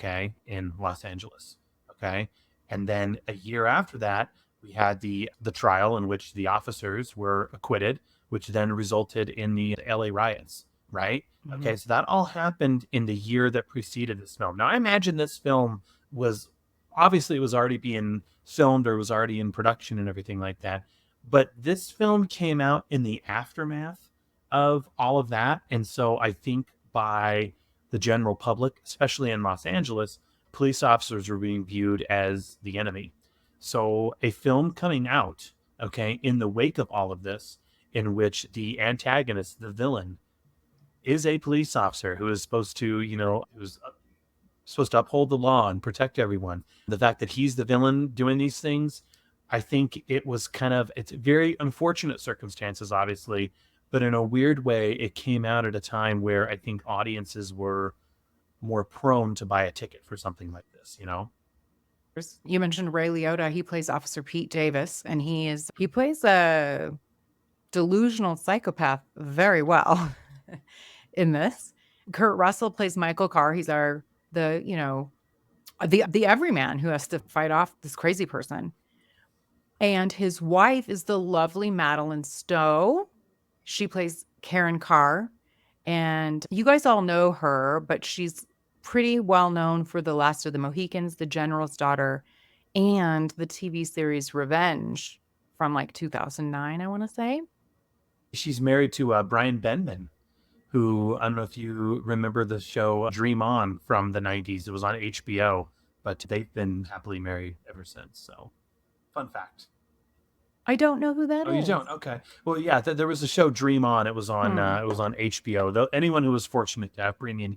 Okay, in Los Angeles. Okay, and then a year after that, we had the trial in which the officers were acquitted, which then resulted in the LA riots. Right? Mm-hmm. Okay, so that all happened in the year that preceded this film. Now, I imagine this film was obviously it was already being filmed or was already in production and everything like that. But this film came out in the aftermath of all of that. And so I think by the general public, especially in Los Angeles, police officers were being viewed as the enemy. So a film coming out, okay, in the wake of all of this, in which the antagonist, the villain, is a police officer who is supposed to, who's supposed to uphold the law and protect everyone. The fact that he's the villain doing these things, I think it's very unfortunate circumstances, obviously, but in a weird way, it came out at a time where I think audiences were more prone to buy a ticket for something like this, You mentioned Ray Liotta. He plays Officer Pete Davis, and he plays a delusional psychopath very well in this. Kurt Russell plays Michael Carr. He's the everyman who has to fight off this crazy person. And his wife is the lovely Madeleinestowe. She plays Karen Carr. And you guys all know her, but she's pretty well known for The Last of the Mohicans, The General's Daughter, and the TV series Revenge from like 2009, I want to say. She's married to Brian Benman, who, I don't know if you remember the show Dream On from the 90s. It was on HBO, but they've been happily married ever since. So, fun fact. I don't know who that is. Oh, you don't? Okay. Well, yeah, there was a show Dream On. It was on HBO. Though anyone who was fortunate to have premium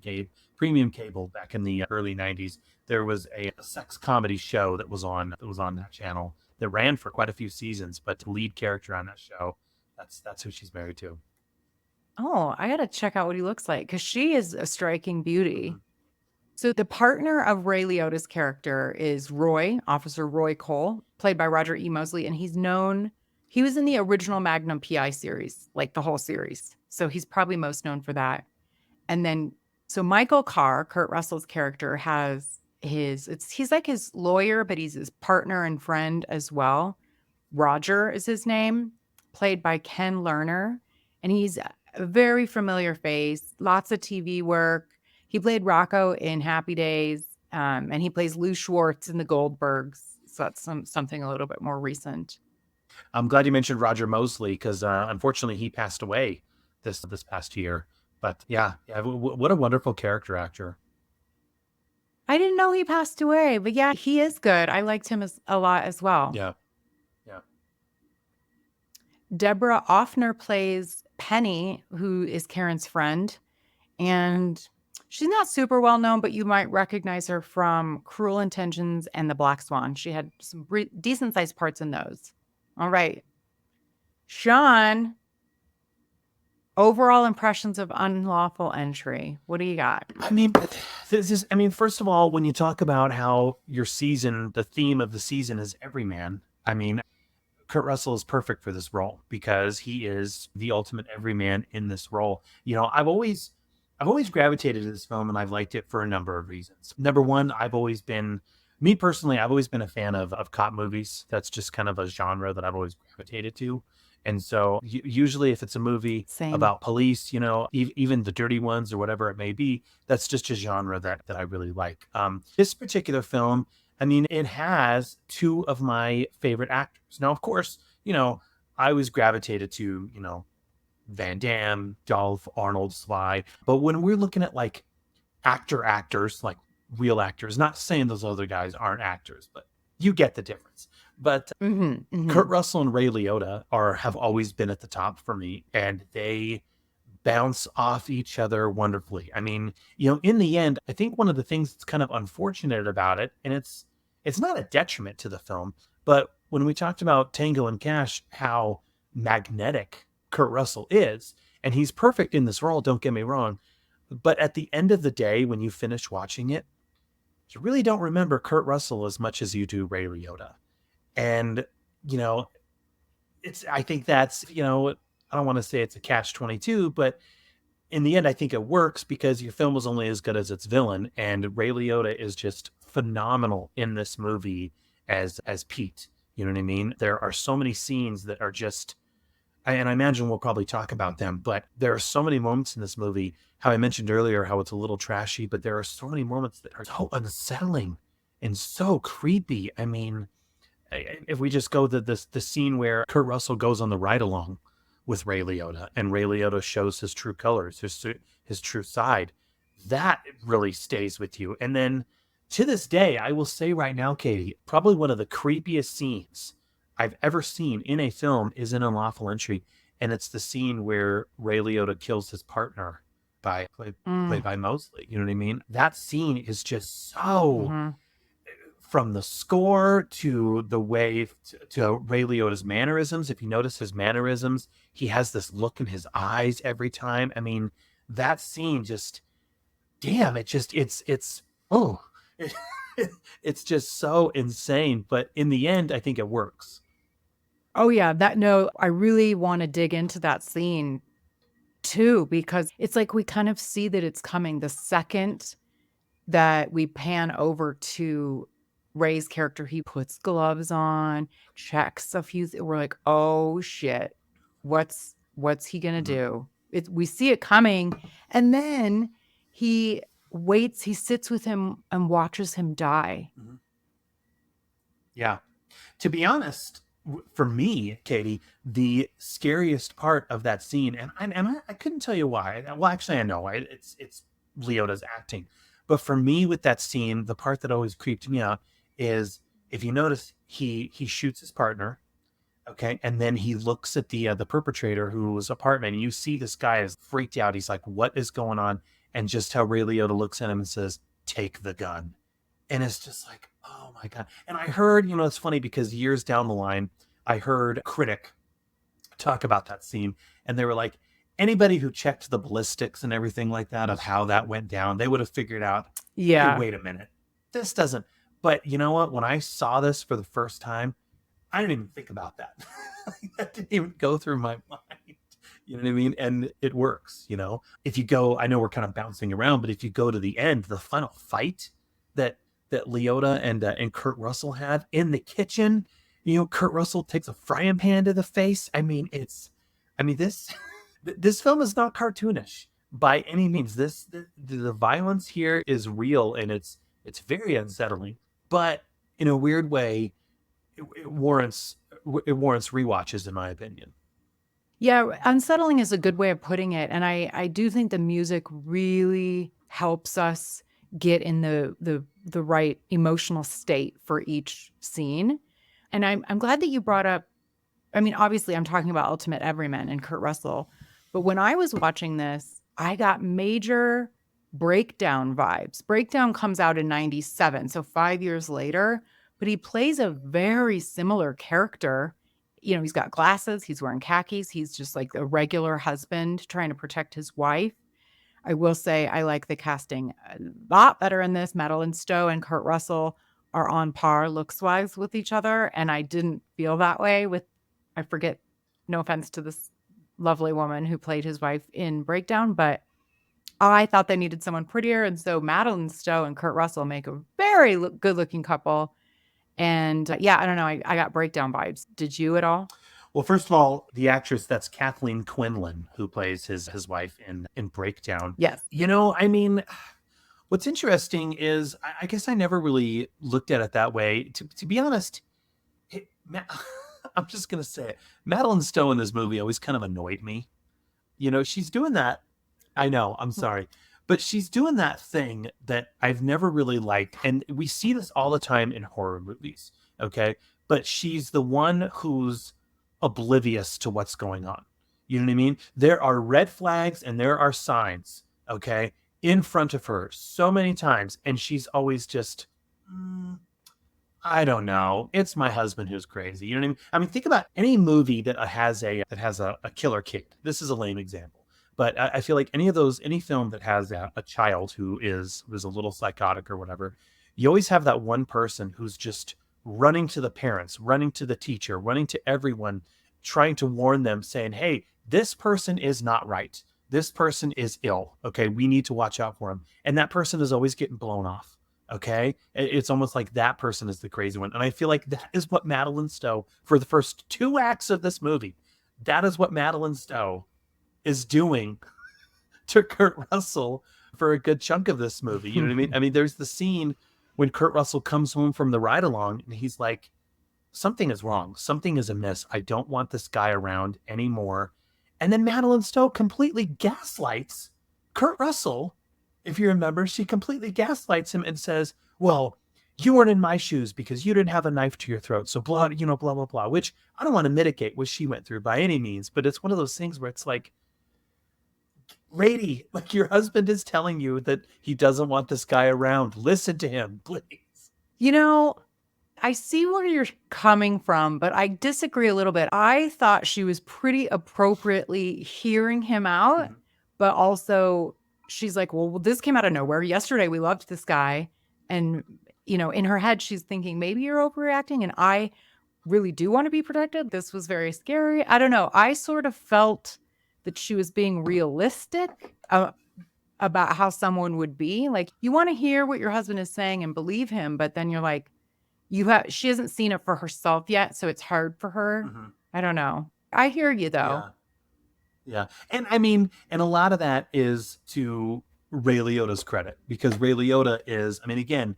cable back in the early 90s, there was a sex comedy show that was on that channel that ran for quite a few seasons. But the lead character on that show, that's who she's married to. Oh, I got to check out what he looks like because she is a striking beauty. Mm-hmm. So the partner of Ray Liotta's character is Officer Roy Cole, played by Roger E. Mosley. And he was in the original Magnum PI series, like the whole series. So he's probably most known for that. And then, so Michael Carr, Kurt Russell's character, he's like his lawyer, but he's his partner and friend as well. Roger is his name, played by Ken Lerner. And he's a very familiar face, lots of TV work. He played Rocco in Happy Days, and he plays Lou Schwartz in The Goldbergs. So that's something a little bit more recent. I'm glad you mentioned Roger Mosley because unfortunately he passed away this past year. But yeah, what a wonderful character actor. I didn't know he passed away, but yeah, he is good. I liked him a lot as well. Yeah. Deborah Offner plays Penny, who is Karen's friend, and she's not super well known, but you might recognize her from Cruel Intentions and The Black Swan. She had some decent sized parts in those. All right. Sean, overall impressions of Unlawful Entry. What do you got? I mean, first of all, when you talk about how your season, the theme of the season is everyman, I mean, Kurt Russell is perfect for this role because he is the ultimate everyman in this role. I've always gravitated to this film and I've liked it for a number of reasons. Number one, I've always been a fan of cop movies. That's just kind of a genre that I've always gravitated to. And so usually if it's a movie about police, even the dirty ones or whatever it may be, that's just a genre that I really like. This particular film, I mean, it has two of my favorite actors. Now, of course, I always gravitated to, Van Damme, Dolph, Arnold, Sly. But when we're looking at like actors, like real actors, not saying those other guys aren't actors, but you get the difference. But Kurt Russell and Ray Liotta have always been at the top for me, and they bounce off each other wonderfully. I mean, in the end, I think one of the things that's kind of unfortunate about it, and it's not a detriment to the film, but when we talked about Tango and Cash, how magnetic Kurt Russell is, and he's perfect in this role, don't get me wrong, but at the end of the day, when you finish watching it, you really don't remember Kurt Russell as much as you do Ray Liotta. And, I think that's, I don't want to say it's a catch-22, but in the end, I think it works because your film is only as good as its villain. And Ray Liotta is just phenomenal in this movie as Pete. You know what I mean? There are so many scenes that are just, and I imagine we'll probably talk about them, but there are so many moments in this movie, how I mentioned earlier, how it's a little trashy, but there are so many moments that are so unsettling and so creepy. I mean, if we just go to the scene where Kurt Russell goes on the ride along with Ray Liotta, and Ray Liotta shows his true colors, his true side, that really stays with you. And then to this day, I will say right now, Katie, probably one of the creepiest scenes I've ever seen in a film is in Unlawful Entry, and it's the scene where Ray Liotta kills his partner played by Mosley. You know what I mean? That scene is just so, from the score to the way to Ray Liotta's mannerisms. If you notice his mannerisms, he has this look in his eyes every time. I mean, that scene just, damn, it's just so insane. But in the end, I think it works. Oh yeah, I really want to dig into that scene too, because it's like we kind of see that it's coming the second that we pan over to Ray's character. He puts gloves on, checks a few. We're like, oh shit, what's he gonna do? We see it coming, and then he waits. He sits with him and watches him die. Yeah. To be honest, for me, Katie, the scariest part of that scene, and I couldn't tell you why. Well, actually, I know. It's Liotta's acting. But for me, with that scene, the part that always creeped me out is, if you notice, he shoots his partner, okay, and then he looks at the perpetrator, whose apartment, and you see this guy is freaked out. He's like, "What is going on?" And just how Ray Liotta looks at him and says, "Take the gun." And it's just like, oh my God. And I heard, it's funny because years down the line, I heard a critic talk about that scene, and they were like, anybody who checked the ballistics and everything like that of how that went down, they would have figured out, Yeah. hey, wait a minute, this doesn't. But you know what? When I saw this for the first time, I didn't even think about that. That didn't even go through my mind. You know what I mean? And it works, If you go, I know we're kind of bouncing around, but if you go to the end, the final fight that Liotta and Kurt Russell had in the kitchen, Kurt Russell takes a frying pan to the face. I mean, this film is not cartoonish by any means. The violence here is real, and it's very unsettling, but in a weird way, it warrants rewatches, in my opinion. Yeah, unsettling is a good way of putting it. And I do think the music really helps us get in the right emotional state for each scene. And I'm glad that you brought up, I mean, obviously I'm talking about Ultimate Everyman and Kurt Russell, but when I was watching this, I got major Breakdown vibes. Breakdown comes out in 97, so 5 years later, but he plays a very similar character. He's got glasses, he's wearing khakis, he's just like a regular husband trying to protect his wife. I will say I like the casting a lot better in this. Madeleinestowe and Kurt Russell are on par looks-wise with each other, and I didn't feel that way with, I forget, no offense to this lovely woman who played his wife in Breakdown, but I thought they needed someone prettier, and so Madeleinestowe and Kurt Russell make a very good-looking couple. And yeah, I don't know, I got Breakdown vibes. Did you at all? Well, first of all, the actress, that's Kathleen Quinlan, who plays his wife in Breakdown. Yes. I mean, what's interesting is, I guess I never really looked at it that way. To be honest, I'm just going to say it. Madeleinestowe in this movie always kind of annoyed me. She's doing that. I know, I'm sorry. But she's doing that thing that I've never really liked. And we see this all the time in horror movies, okay? But she's the one who's oblivious to what's going on. You know what I mean? There are red flags and there are signs, okay, in front of her so many times, and she's always just, I don't know. It's my husband who's crazy. You know what I mean? I mean, think about any movie that has a killer kid. This is a lame example, but I feel like any film that has a child who is a little psychotic or whatever, you always have that one person who's just running to the parents, running to the teacher, running to everyone, trying to warn them, saying, hey, this person is not right. This person is ill. Okay, we need to watch out for him. And that person is always getting blown off. Okay, it's almost like that person is the crazy one. And I feel like that is what Madeleinestowe, for the first 2 acts of this movie, that is what Madeleinestowe is doing to Kurt Russell for a good chunk of this movie. You know what I mean? I mean, there's the scene when Kurt Russell comes home from the ride along and he's like, something is wrong. Something is amiss. I don't want this guy around anymore. And then Madeline Stowe completely gaslights Kurt Russell. If you remember, she completely gaslights him and says, well, you weren't in my shoes because you didn't have a knife to your throat. So blah, blah, blah, blah, which I don't want to mitigate what she went through by any means, but it's one of those things where it's like, Rady, like your husband is telling you that he doesn't want this guy around. Listen to him, please. I see where you're coming from, but I disagree a little bit. I thought she was pretty appropriately hearing him out, but also she's like, well, this came out of nowhere. Yesterday, we loved this guy. And, in her head, she's thinking, maybe you're overreacting. And I really do want to be protected. This was very scary. I don't know. I sort of felt that she was being realistic about how someone would be. Like, you want to hear what your husband is saying and believe him, but then you're like, she hasn't seen it for herself yet, so it's hard for her. I don't know. I hear you though. Yeah. And I mean, and a lot of that is to Ray Liotta's credit, because Ray Liotta is, I mean, again,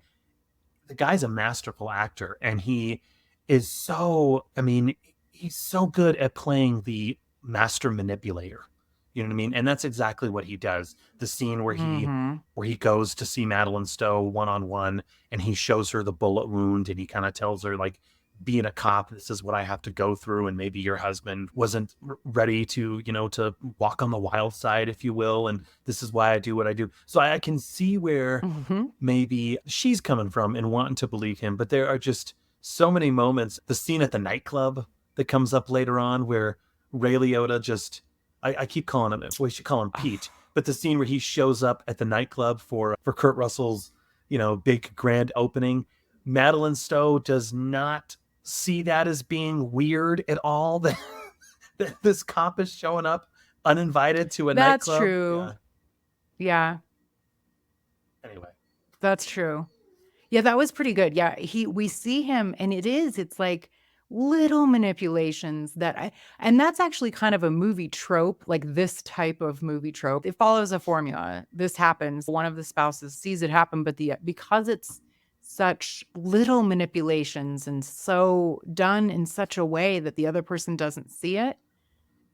the guy's a masterful actor, and he is so, I mean, he's so good at playing the master manipulator. You know what I mean? And that's exactly what he does. The scene where he goes to see Madeline Stowe one-on-one, and he shows her the bullet wound, and he kind of tells her, like, being a cop, this is what I have to go through, and maybe your husband wasn't ready to, to walk on the wild side, if you will, and this is why I do what I do. So I can see where maybe she's coming from and wanting to believe him, but there are just so many moments. The scene at the nightclub that comes up later on where Ray Liotta just, I keep calling him, we should call him Pete, but the scene where he shows up at the nightclub for Kurt Russell's, big grand opening, Madeline Stowe does not see that as being weird at all, that this cop is showing up uninvited to a nightclub. That's true. Yeah. Anyway. That's true. Yeah, that was pretty good. Yeah, we see him, and it's like little manipulations and that's actually kind of a movie trope, like this type of movie trope. It follows a formula. This happens. One of the spouses sees it happen, but because it's such little manipulations and so done in such a way that the other person doesn't see it.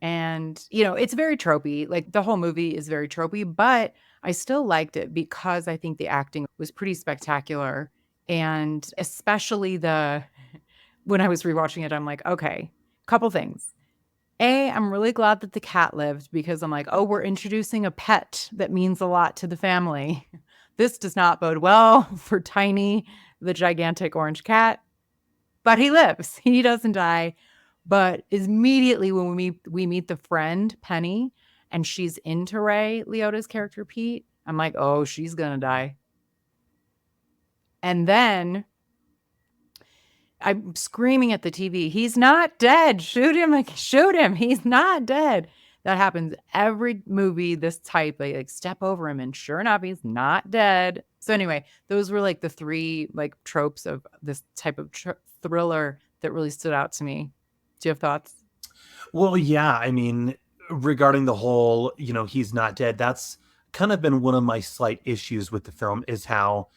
And, it's very tropey. Like, the whole movie is very tropey, but I still liked it because I think the acting was pretty spectacular. And especially when I was rewatching it, I'm like, okay, couple things. I'm really glad that the cat lived, because I'm like, oh, we're introducing a pet that means a lot to the family. This does not bode well for Tiny, the gigantic orange cat, but he lives. He doesn't die. But immediately when we meet the friend, Penny, and she's into Ray Liotta's character, Pete, I'm like, oh, she's going to die. And then I'm screaming at the TV, he's not dead. Shoot him. Like, shoot him. He's not dead. That happens every movie this type. They like step over him, and sure enough, he's not dead. So anyway, those were like the three like tropes of this type of thriller that really stood out to me. Do you have thoughts? Well, yeah. I mean, regarding the whole, he's not dead, that's kind of been one of my slight issues with the film, is how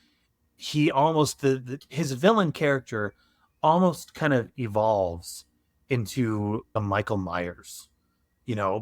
he almost, his villain character almost kind of evolves into a Michael Myers,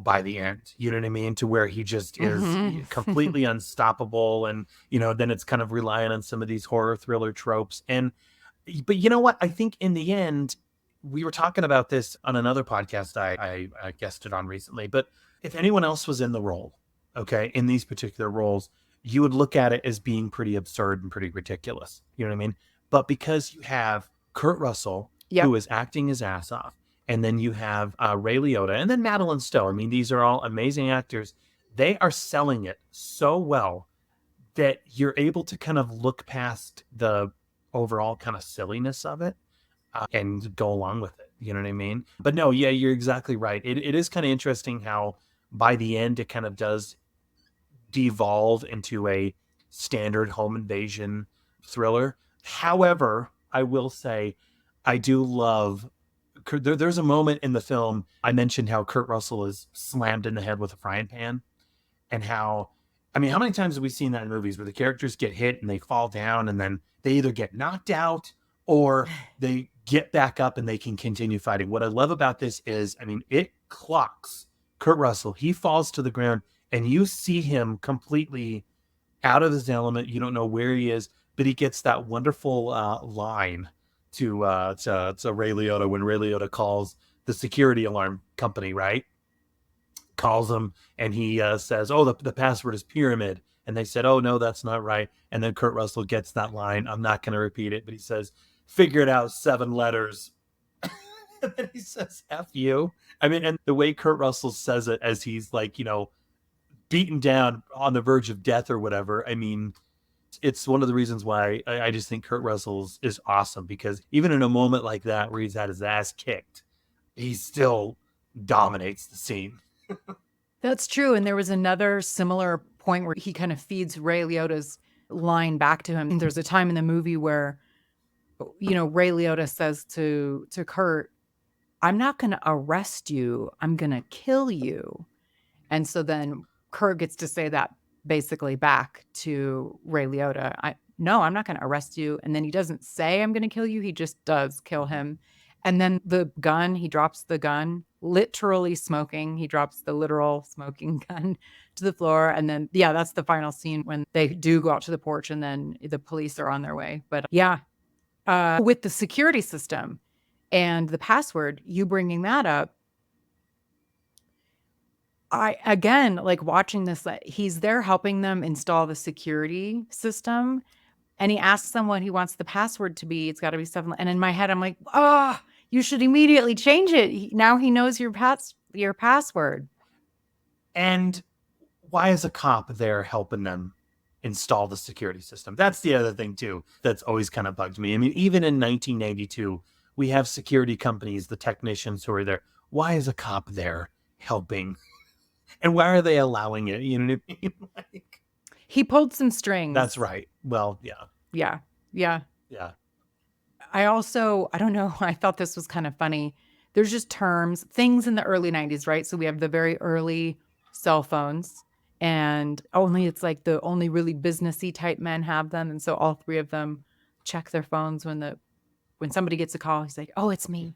by the end, you know what I mean? To where he just is completely unstoppable. And, then it's kind of relying on some of these horror thriller tropes. But you know what? I think in the end, we were talking about this on another podcast I guested on recently, but if anyone else was in the role, okay, in these particular roles, you would look at it as being pretty absurd and pretty ridiculous. You know what I mean? But because you have Kurt Russell, who is acting his ass off, and then you have Ray Liotta, and then Madeline Stowe. I mean, these are all amazing actors. They are selling it so well that you're able to kind of look past the overall kind of silliness of it and go along with it. You know what I mean? But no, yeah, you're exactly right. It is kind of interesting how by the end it kind of does devolve into a standard home invasion thriller. However, I will say I do love, there's a moment in the film, I mentioned how Kurt Russell is slammed in the head with a frying pan, and how I mean, how many times have we seen that in movies where the characters get hit and they fall down and then they either get knocked out or they get back up and they can continue fighting? What I love about this is, I mean, it clocks Kurt Russell. He falls to the ground and you see him completely out of his element. You don't know where he is, but he gets that wonderful line to Ray Liotta when Ray Liotta calls the security alarm company, right? Calls him and he says, oh, the password is pyramid. And they said, oh, no, that's not right. And then Kurt Russell gets that line. I'm not going to repeat it, but he says, figure it out, 7 letters. And then he says, F you. I mean, and the way Kurt Russell says it as he's like, you know, beaten down on the verge of death or whatever. I mean, it's one of the reasons why I just think Kurt Russell is awesome, because even in a moment like that where he's had his ass kicked, he still dominates the scene. That's true. And there was another similar point where he kind of feeds Ray Liotta's line back to him. And there's a time in the movie where, you know, Ray Liotta says to Kurt, I'm not going to arrest you. I'm going to kill you. And so then Kurt gets to say that basically back to Ray Liotta. No, I'm not going to arrest you. And then he doesn't say I'm going to kill you. He just does kill him. And then the gun, he drops the gun, literally smoking. He drops the literal smoking gun to the floor. And then, yeah, that's the final scene when they do go out to the porch and then the police are on their way. But yeah, with the security system and the password, you bringing that up, again, like watching this, he's there helping them install the security system. And he asks them what he wants the password to be. It's got to be 7. And in my head, I'm like, oh, you should immediately change it. Now he knows your password. And why is a cop there helping them install the security system? That's the other thing, too, that's always kind of bugged me. I mean, even in 1992, we have security companies, the technicians who are there. Why is a cop there helping? And why are they allowing it? You know what I mean? Like, he pulled some strings. That's right. Well, yeah. Yeah. I don't know. I thought this was kind of funny. There's just terms, things in the early 90s, right? So we have the very early cell phones, and it's like the only really businessy type men have them. And so all 3 of them check their phones when somebody gets a call. He's like, oh, it's me.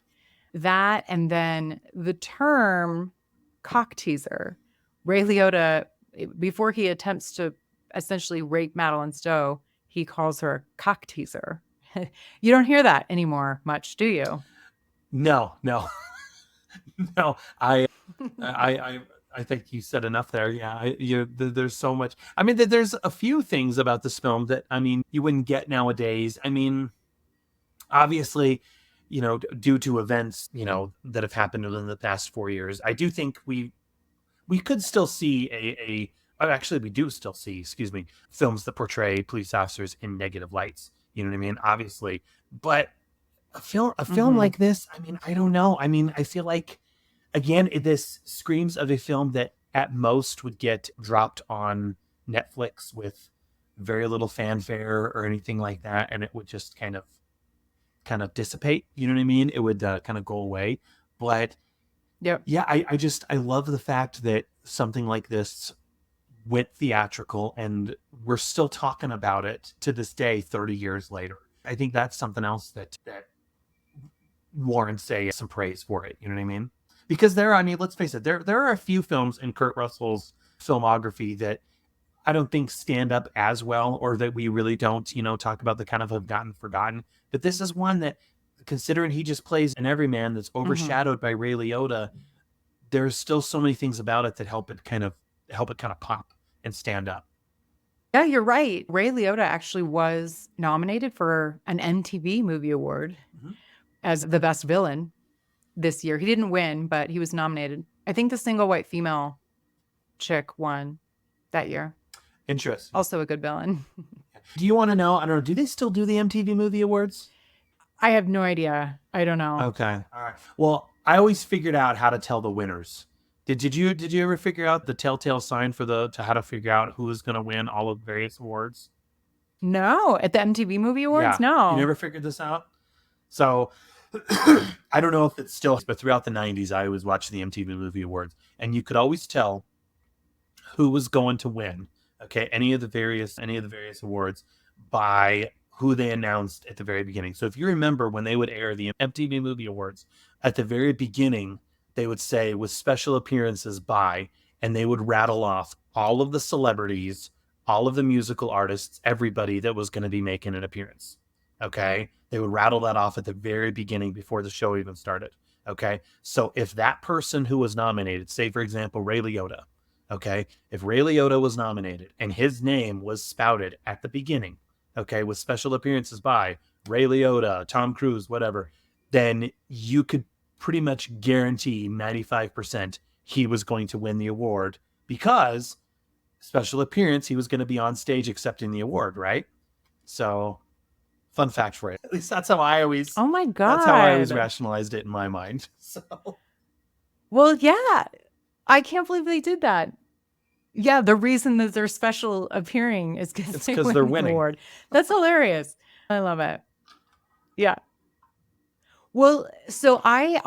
That, and then the term cock teaser. Ray Liotta, before he attempts to essentially rape Madeleinestowe, he calls her a cock teaser. You don't hear that anymore much, do you? No. No, I think you said enough there. Yeah, there's so much. I mean, there's a few things about this film that, I mean, you wouldn't get nowadays. I mean, obviously, you know, due to events, you know, that have happened within the past 4 years, I do think we could still see actually, we do still see, films that portray police officers in negative lights. You know what I mean? Obviously, but a film like this, I mean, I don't know. I mean, I feel like, again, this screams of a film that at most would get dropped on Netflix with very little fanfare or anything like that, and it would just kind of dissipate. You know what I mean? It would kind of go away. But yeah, I love the fact that something like this went theatrical and we're still talking about it to this day, 30 years later. I think that's something else that warrants some praise for it. You know what I mean? Because let's face it, there are a few films in Kurt Russell's filmography that I don't think stand up as well, or that we really don't, you know, talk about, that kind of have gotten forgotten. But this is one that, considering he just plays an everyman that's overshadowed by Ray Liotta, there's still so many things about it that help it kind of pop and stand up. Yeah, you're right. Ray Liotta actually was nominated for an MTV Movie Award as the best villain this year. He didn't win, but he was nominated. I think the single white female chick won that year. Interesting. Also a good villain. Do you want to know? I don't know. Do they still do the MTV Movie Awards? I have no idea. I don't know. Okay. All right. Well, I always figured out how to tell the winners. Did you ever figure out the telltale sign to how to figure out who is going to win all of the various awards? No, at the MTV Movie Awards, no. You never figured this out? So I don't know if it's still, but throughout the 90s, I always watched the MTV Movie Awards, and you could always tell who was going to win Okay, any of the various awards by who they announced at the very beginning. So if you remember when they would air the MTV Movie Awards, at the very beginning, they would say with special appearances by, and they would rattle off all of the celebrities, all of the musical artists, everybody that was going to be making an appearance. Okay. They would rattle that off at the very beginning before the show even started. Okay. So if that person who was nominated, say for example, Ray Liotta, okay, if Ray Liotta was nominated and his name was spouted at the beginning, okay, with special appearances by Ray Liotta, Tom Cruise, whatever, then you could pretty much guarantee 95% he was going to win the award because special appearance, he was going to be on stage accepting the award, right? So, fun fact for it. At least that's how I always. Oh my God. That's how I always rationalized it in my mind. So. Well, yeah. I can't believe they did that. Yeah, the reason that they're special appearing is because they're winning. The award. That's hilarious. I love it. Yeah. Well, so I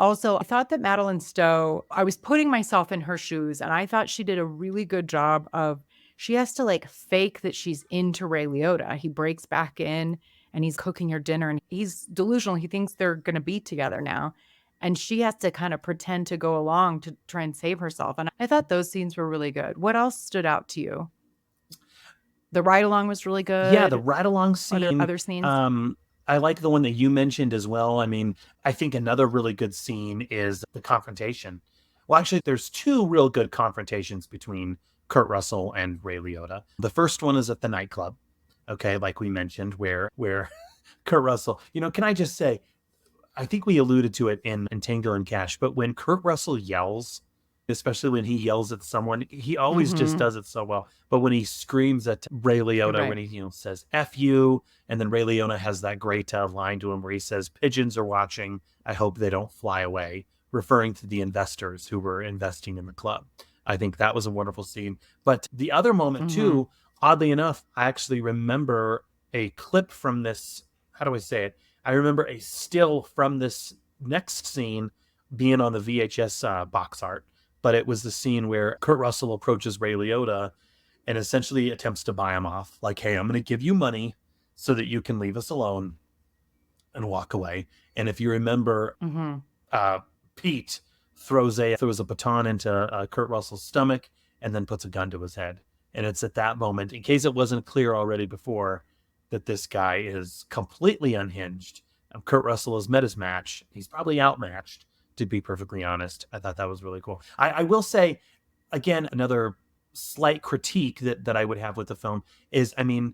thought that Madeleinestowe, I was putting myself in her shoes, and I thought she did a really good job of, she has to like fake that she's into Ray Liotta. He breaks back in and he's cooking her dinner and he's delusional. He thinks they're going to be together now. And she has to kind of pretend to go along to try and save herself. And I thought those scenes were really good. What else stood out to you? The ride-along was really good. Yeah, the ride-along scene. Other scenes? I like the one that you mentioned as well. I mean, I think another really good scene is the confrontation. Well, actually, there's two real good confrontations between Kurt Russell and Ray Liotta. The first one is at the nightclub, okay, like we mentioned, where Kurt Russell, can I just say, I think we alluded to it in Tango and Cash, but when Kurt Russell yells, especially when he yells at someone, he always just does it so well. But when he screams at Ray Liotta, when he says F you, and then Ray Liotta has that great line to him where he says, pigeons are watching, I hope they don't fly away, referring to the investors who were investing in the club. I think that was a wonderful scene. But the other moment too, oddly enough, I actually remember a clip from this, how do I say it? I remember a still from this next scene being on the VHS box art, but it was the scene where Kurt Russell approaches Ray Liotta and essentially attempts to buy him off. Like, hey, I'm going to give you money so that you can leave us alone and walk away. And if you remember, Pete throws a baton into Kurt Russell's stomach and then puts a gun to his head. And it's at that moment, in case it wasn't clear already before, that this guy is completely unhinged. Kurt Russell has met his match. He's probably outmatched, to be perfectly honest. I thought that was really cool. I will say, again, another slight critique that I would have with the film is, I mean,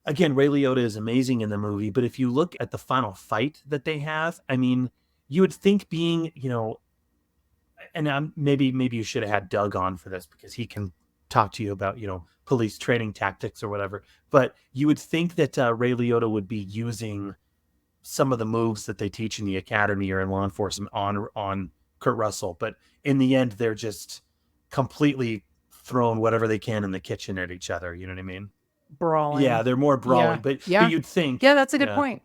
again, Ray Liotta is amazing in the movie, but if you look at the final fight that they have, I mean, you would think being, and maybe you should have had Doug on for this because he can talk to you about, police training tactics or whatever. But you would think that Ray Liotta would be using some of the moves that they teach in the academy or in law enforcement on Kurt Russell. But in the end, they're just completely throwing whatever they can in the kitchen at each other. You know what I mean? Brawling. Yeah, they're more brawling. But you'd think. Yeah, that's a good point.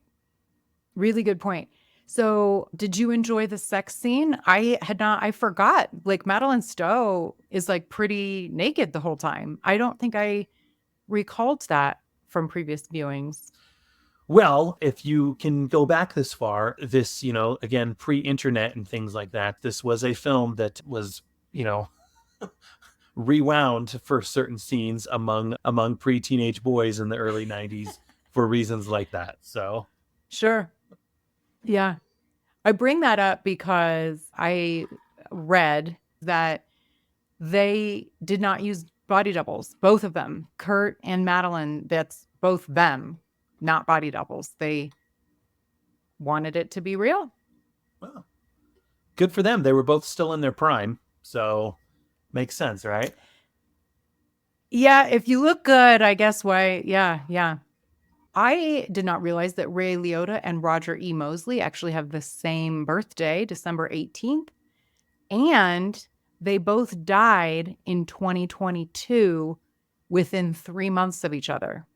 Really good point. So did you enjoy the sex scene? I forgot. Like, Madeleinestowe is like pretty naked the whole time. I don't think I recalled that from previous viewings. Well, if you can go back this far, this, again, pre-internet and things like that, this was a film that was, rewound for certain scenes among pre-teenage boys in the early 90s for reasons like that. So. Sure. Yeah. I bring that up because I read that they did not use body doubles, both of them, Kurt and Madeline, that's both them, not body doubles. They wanted it to be real. Well, good for them. They were both still in their prime. So makes sense, right? Yeah. If you look good, I guess why. Yeah. I did not realize that Ray Liotta and Roger E. Mosley actually have the same birthday, December 18th. And they both died in 2022 within 3 months of each other.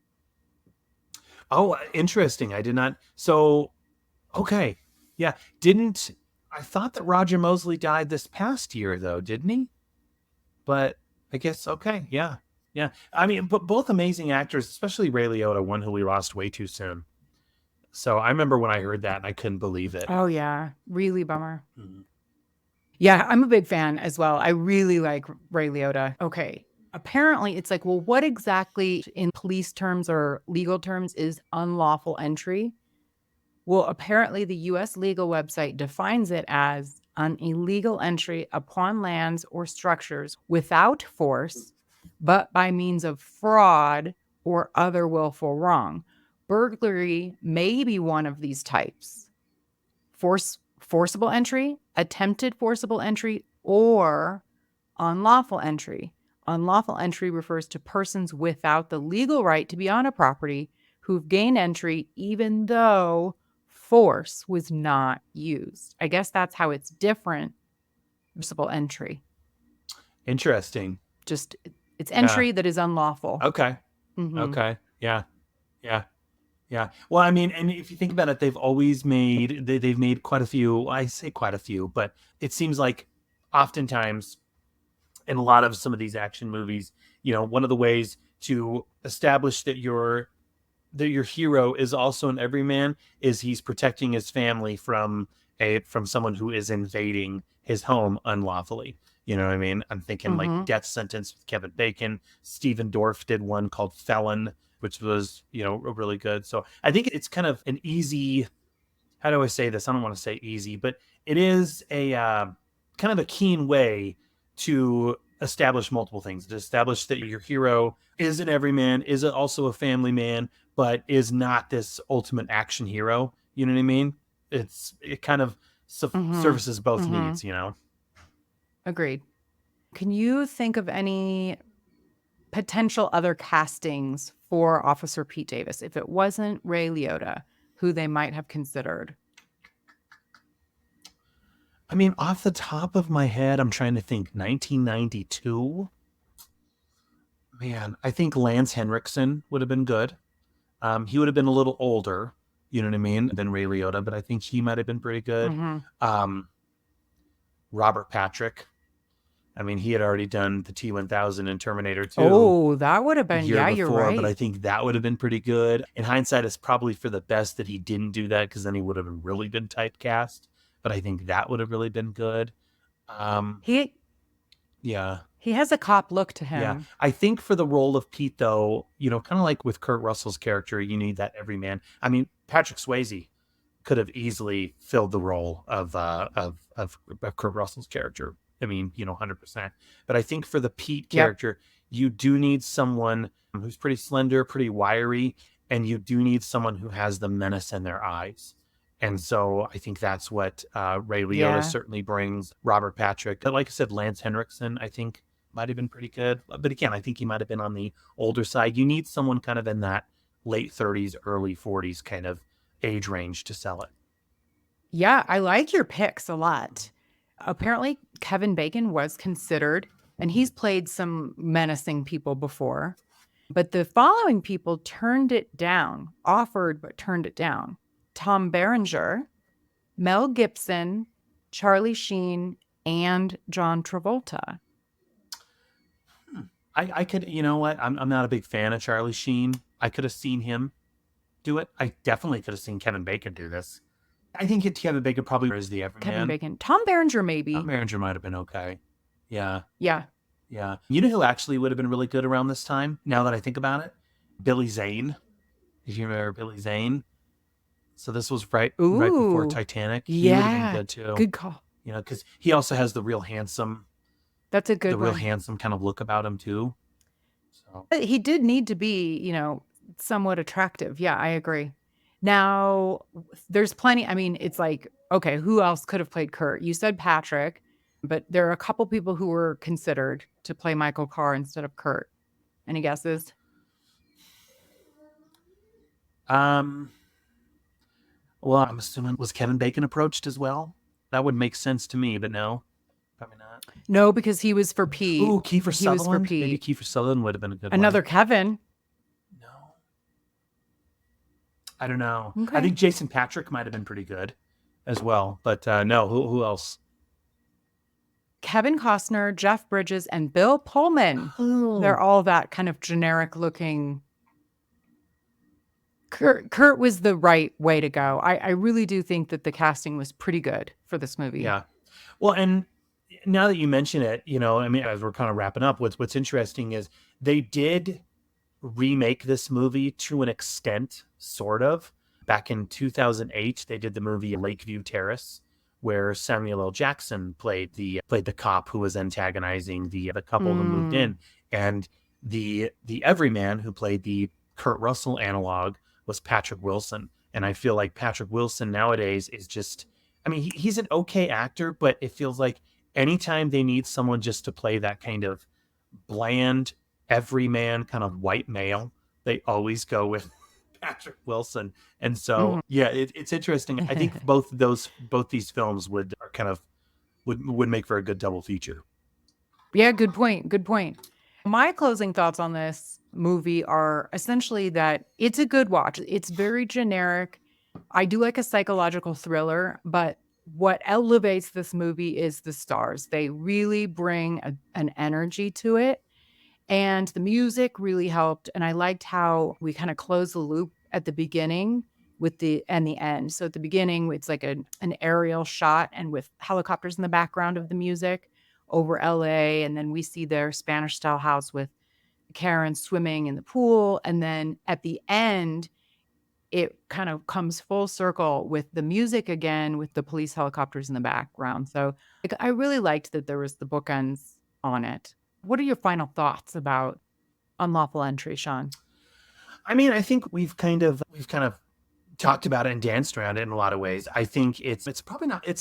Oh, interesting. I did not. So, okay. Yeah. I thought that Roger Mosley died this past year, though, didn't he? But I guess, okay. Yeah. Yeah. I mean, but both amazing actors, especially Ray Liotta, one who we lost way too soon. So I remember when I heard that and I couldn't believe it. Oh, yeah. Really bummer. Mhm. Yeah, I'm a big fan as well. I really like Ray Liotta. Okay. Apparently, it's like, well, what exactly in police terms or legal terms is unlawful entry? Well, apparently, the U.S. legal website defines it as an illegal entry upon lands or structures without force, but by means of fraud or other willful wrong. Burglary may be one of these types. Forcible entry, attempted forcible entry, or unlawful entry. Unlawful entry refers to persons without the legal right to be on a property who've gained entry even though force was not used. I guess that's how it's different. Forcible entry. Interesting. Just it's entry that is unlawful. Okay. Mhm. Okay. Yeah. Yeah. Yeah. Well, I mean, and if you think about it, they've always made, they've made quite a few, I say quite a few, but it seems like oftentimes in a lot of some of these action movies, one of the ways to establish that your hero is also an everyman is he's protecting his family from someone who is invading his home unlawfully. You know what I mean? I'm thinking like Death Sentence with Kevin Bacon. Stephen Dorff did one called Felon, which was, really good. So I think it's kind of an easy, how do I say this? I don't want to say easy, but it is a kind of a keen way to establish multiple things, to establish that your hero is an everyman, is also a family man, but is not this ultimate action hero. You know what I mean? It kind of services both needs, Agreed. Can you think of any potential other castings for Officer Pete Davis if it wasn't Ray Liotta, who they might have considered? I mean, off the top of my head, I'm trying to think 1992. Man, I think Lance Henriksen would have been good. He would have been a little older, you know what I mean, than Ray Liotta, but I think he might have been pretty good. Robert Patrick. I mean, he had already done the T-1000 and Terminator 2. Oh, that would have been, year you're before, right. But I think that would have been pretty good. In hindsight, it's probably for the best that he didn't do that, because then he would have really been typecast. But I think that would have really been good. He has a cop look to him. Yeah. I think for the role of Pete, though, kind of like with Kurt Russell's character, you need that everyman. I mean, Patrick Swayze could have easily filled the role of Kurt Russell's character. I mean, 100%. But I think for the Pete character, you do need someone who's pretty slender, pretty wiry, and you do need someone who has the menace in their eyes. And so I think that's what Ray Liotta certainly brings. Robert Patrick, but like I said, Lance Henriksen, I think might have been pretty good. But again, I think he might have been on the older side. You need someone kind of in that late 30s, early 40s kind of age range to sell it. Yeah, I like your picks a lot. Apparently, Kevin Bacon was considered, and he's played some menacing people before. But the following people turned it down, offered but turned it down. Tom Berenger, Mel Gibson, Charlie Sheen, and John Travolta. I could, you know what? I'm not a big fan of Charlie Sheen. I could have seen him do it. I definitely could have seen Kevin Bacon do this. I think Kevin Bacon probably is the everyman. Kevin Bacon. Tom Berenger, maybe. Tom Berenger might have been okay. Yeah. Yeah. Yeah. You know who actually would have been really good around this time, now that I think about it? Billy Zane. If you remember Billy Zane. So this was right before Titanic. He would have been good too. Good call. Because he also has the real handsome. That's a good one. Real handsome kind of look about him too. So he did need to be, somewhat attractive. Yeah, I agree. Now, there's plenty. I mean, it's like, okay, who else could have played Kurt? You said Patrick, but there are a couple people who were considered to play Michael Carr instead of Kurt. Any guesses? Well, I'm assuming, was Kevin Bacon approached as well? That would make sense to me, but no, probably not. No, because he was for Pete. Ooh, Kiefer Sutherland. He was for Pete. Maybe Kiefer Sutherland would have been a good Another one. Kevin. No. I don't know. Okay. I think Jason Patrick might have been pretty good as well, but no, who else? Kevin Costner, Jeff Bridges, and Bill Pullman. They're all that kind of generic looking. Kurt was the right way to go. I really do think that the casting was pretty good for this movie. Yeah. Well, and now that you mention it, I mean, as we're kind of wrapping up, what's interesting is they did remake this movie to an extent, sort of. Back in 2008, they did the movie Lakeview Terrace, where Samuel L. Jackson played the cop who was antagonizing the couple who moved in, and the everyman who played the Kurt Russell analog was Patrick Wilson. And I feel like Patrick Wilson nowadays is just, I mean, he's an okay actor, but it feels like anytime they need someone just to play that kind of bland, everyman kind of white male, they always go with Patrick Wilson. And so, yeah, it's interesting. I think both these films would make for a good double feature. Yeah, good point. Good point. My closing thoughts on this movie are essentially that it's a good watch. It's very generic. I do like a psychological thriller, but what elevates this movie is the stars. They really bring an energy to it. And the music really helped. And I liked how we kind of closed the loop at the beginning and the end. So at the beginning, it's like an aerial shot and with helicopters in the background of the music over LA. And then we see their Spanish style house with Karen swimming in the pool. And then at the end, it kind of comes full circle with the music again, with the police helicopters in the background. So I really liked that there was the bookends on it. What are your final thoughts about Unlawful Entry, Sean? I mean, I think we've kind of talked about it and danced around it in a lot of ways. I think it's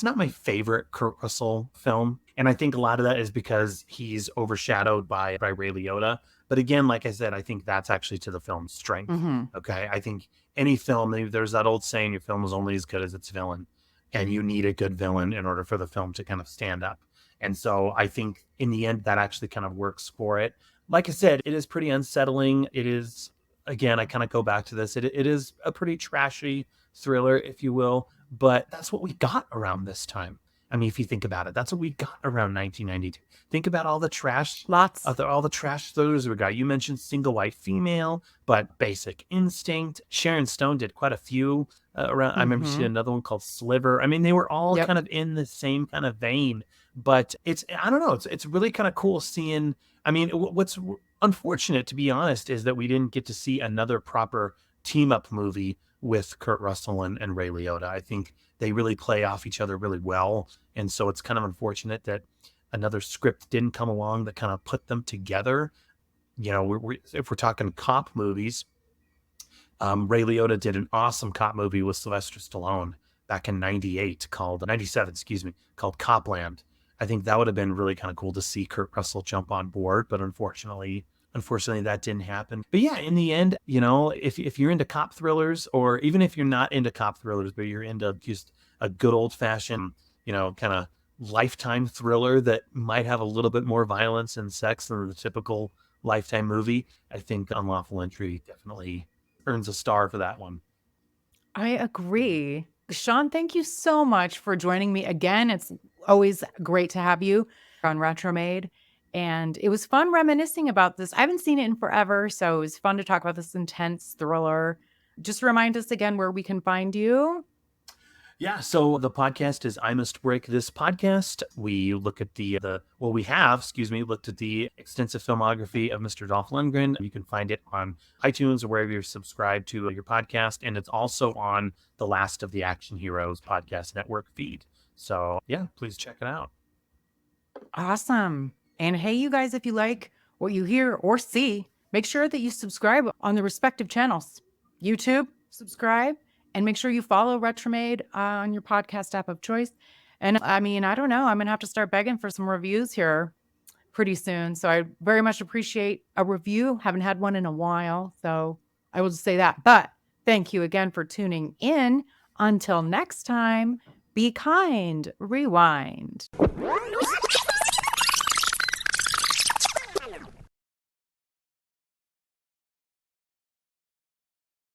not my favorite Kurt Russell film. And I think a lot of that is because he's overshadowed by Ray Liotta. But again, like I said, I think that's actually to the film's strength. Okay. I think any film, there's that old saying, your film is only as good as its villain. And you need a good villain in order for the film to kind of stand up. And so I think in the end, that actually kind of works for it. Like I said, it is pretty unsettling. It is, again, I kind of go back to this. It is a pretty trashy thriller, if you will, but that's what we got around this time. I mean, if you think about it, that's what we got around 1992. Think about all the trash, all the trash thrillers we got. You mentioned Single White Female, but Basic Instinct. Sharon Stone did quite a few around. I remember she did another one called Sliver. I mean, they were all kind of in the same kind of vein, but I don't know. It's really kind of cool seeing. I mean, what's unfortunate, to be honest, is that we didn't get to see another proper team up movie with Kurt Russell and Ray Liotta. I think they really play off each other really well. And so it's kind of unfortunate that another script didn't come along that kind of put them together. You know, if we're talking cop movies, Ray Liotta did an awesome cop movie with Sylvester Stallone back in 97, called Copland. I think that would have been really kind of cool to see Kurt Russell jump on board, but unfortunately that didn't happen. But yeah, in the end, you know, if you're into cop thrillers, or even if you're not into cop thrillers, but you're into just a good old fashioned, you know, kind of Lifetime thriller that might have a little bit more violence and sex than the typical Lifetime movie, I think Unlawful Entry definitely earns a star for that one. I agree. Sean, thank you so much for joining me again. It's always great to have you on Retromade. And it was fun reminiscing about this. I haven't seen it in forever, so it was fun to talk about this intense thriller. Just remind us again where we can find you. Yeah, so the podcast is I Must Break This Podcast. We look at looked at the extensive filmography of Mr. Dolph Lundgren. You can find it on iTunes or wherever you're subscribed to your podcast. And it's also on the Last of the Action Heroes podcast network feed. So yeah, please check it out. Awesome. And hey, you guys, if you like what you hear or see, make sure that you subscribe on the respective channels. YouTube, subscribe. And make sure you follow Retromade on your podcast app of choice. And I mean, I don't know, I'm going to have to start begging for some reviews here pretty soon. So I very much appreciate a review. Haven't had one in a while, so I will just say that. But thank you again for tuning in. Until next time, be kind, rewind.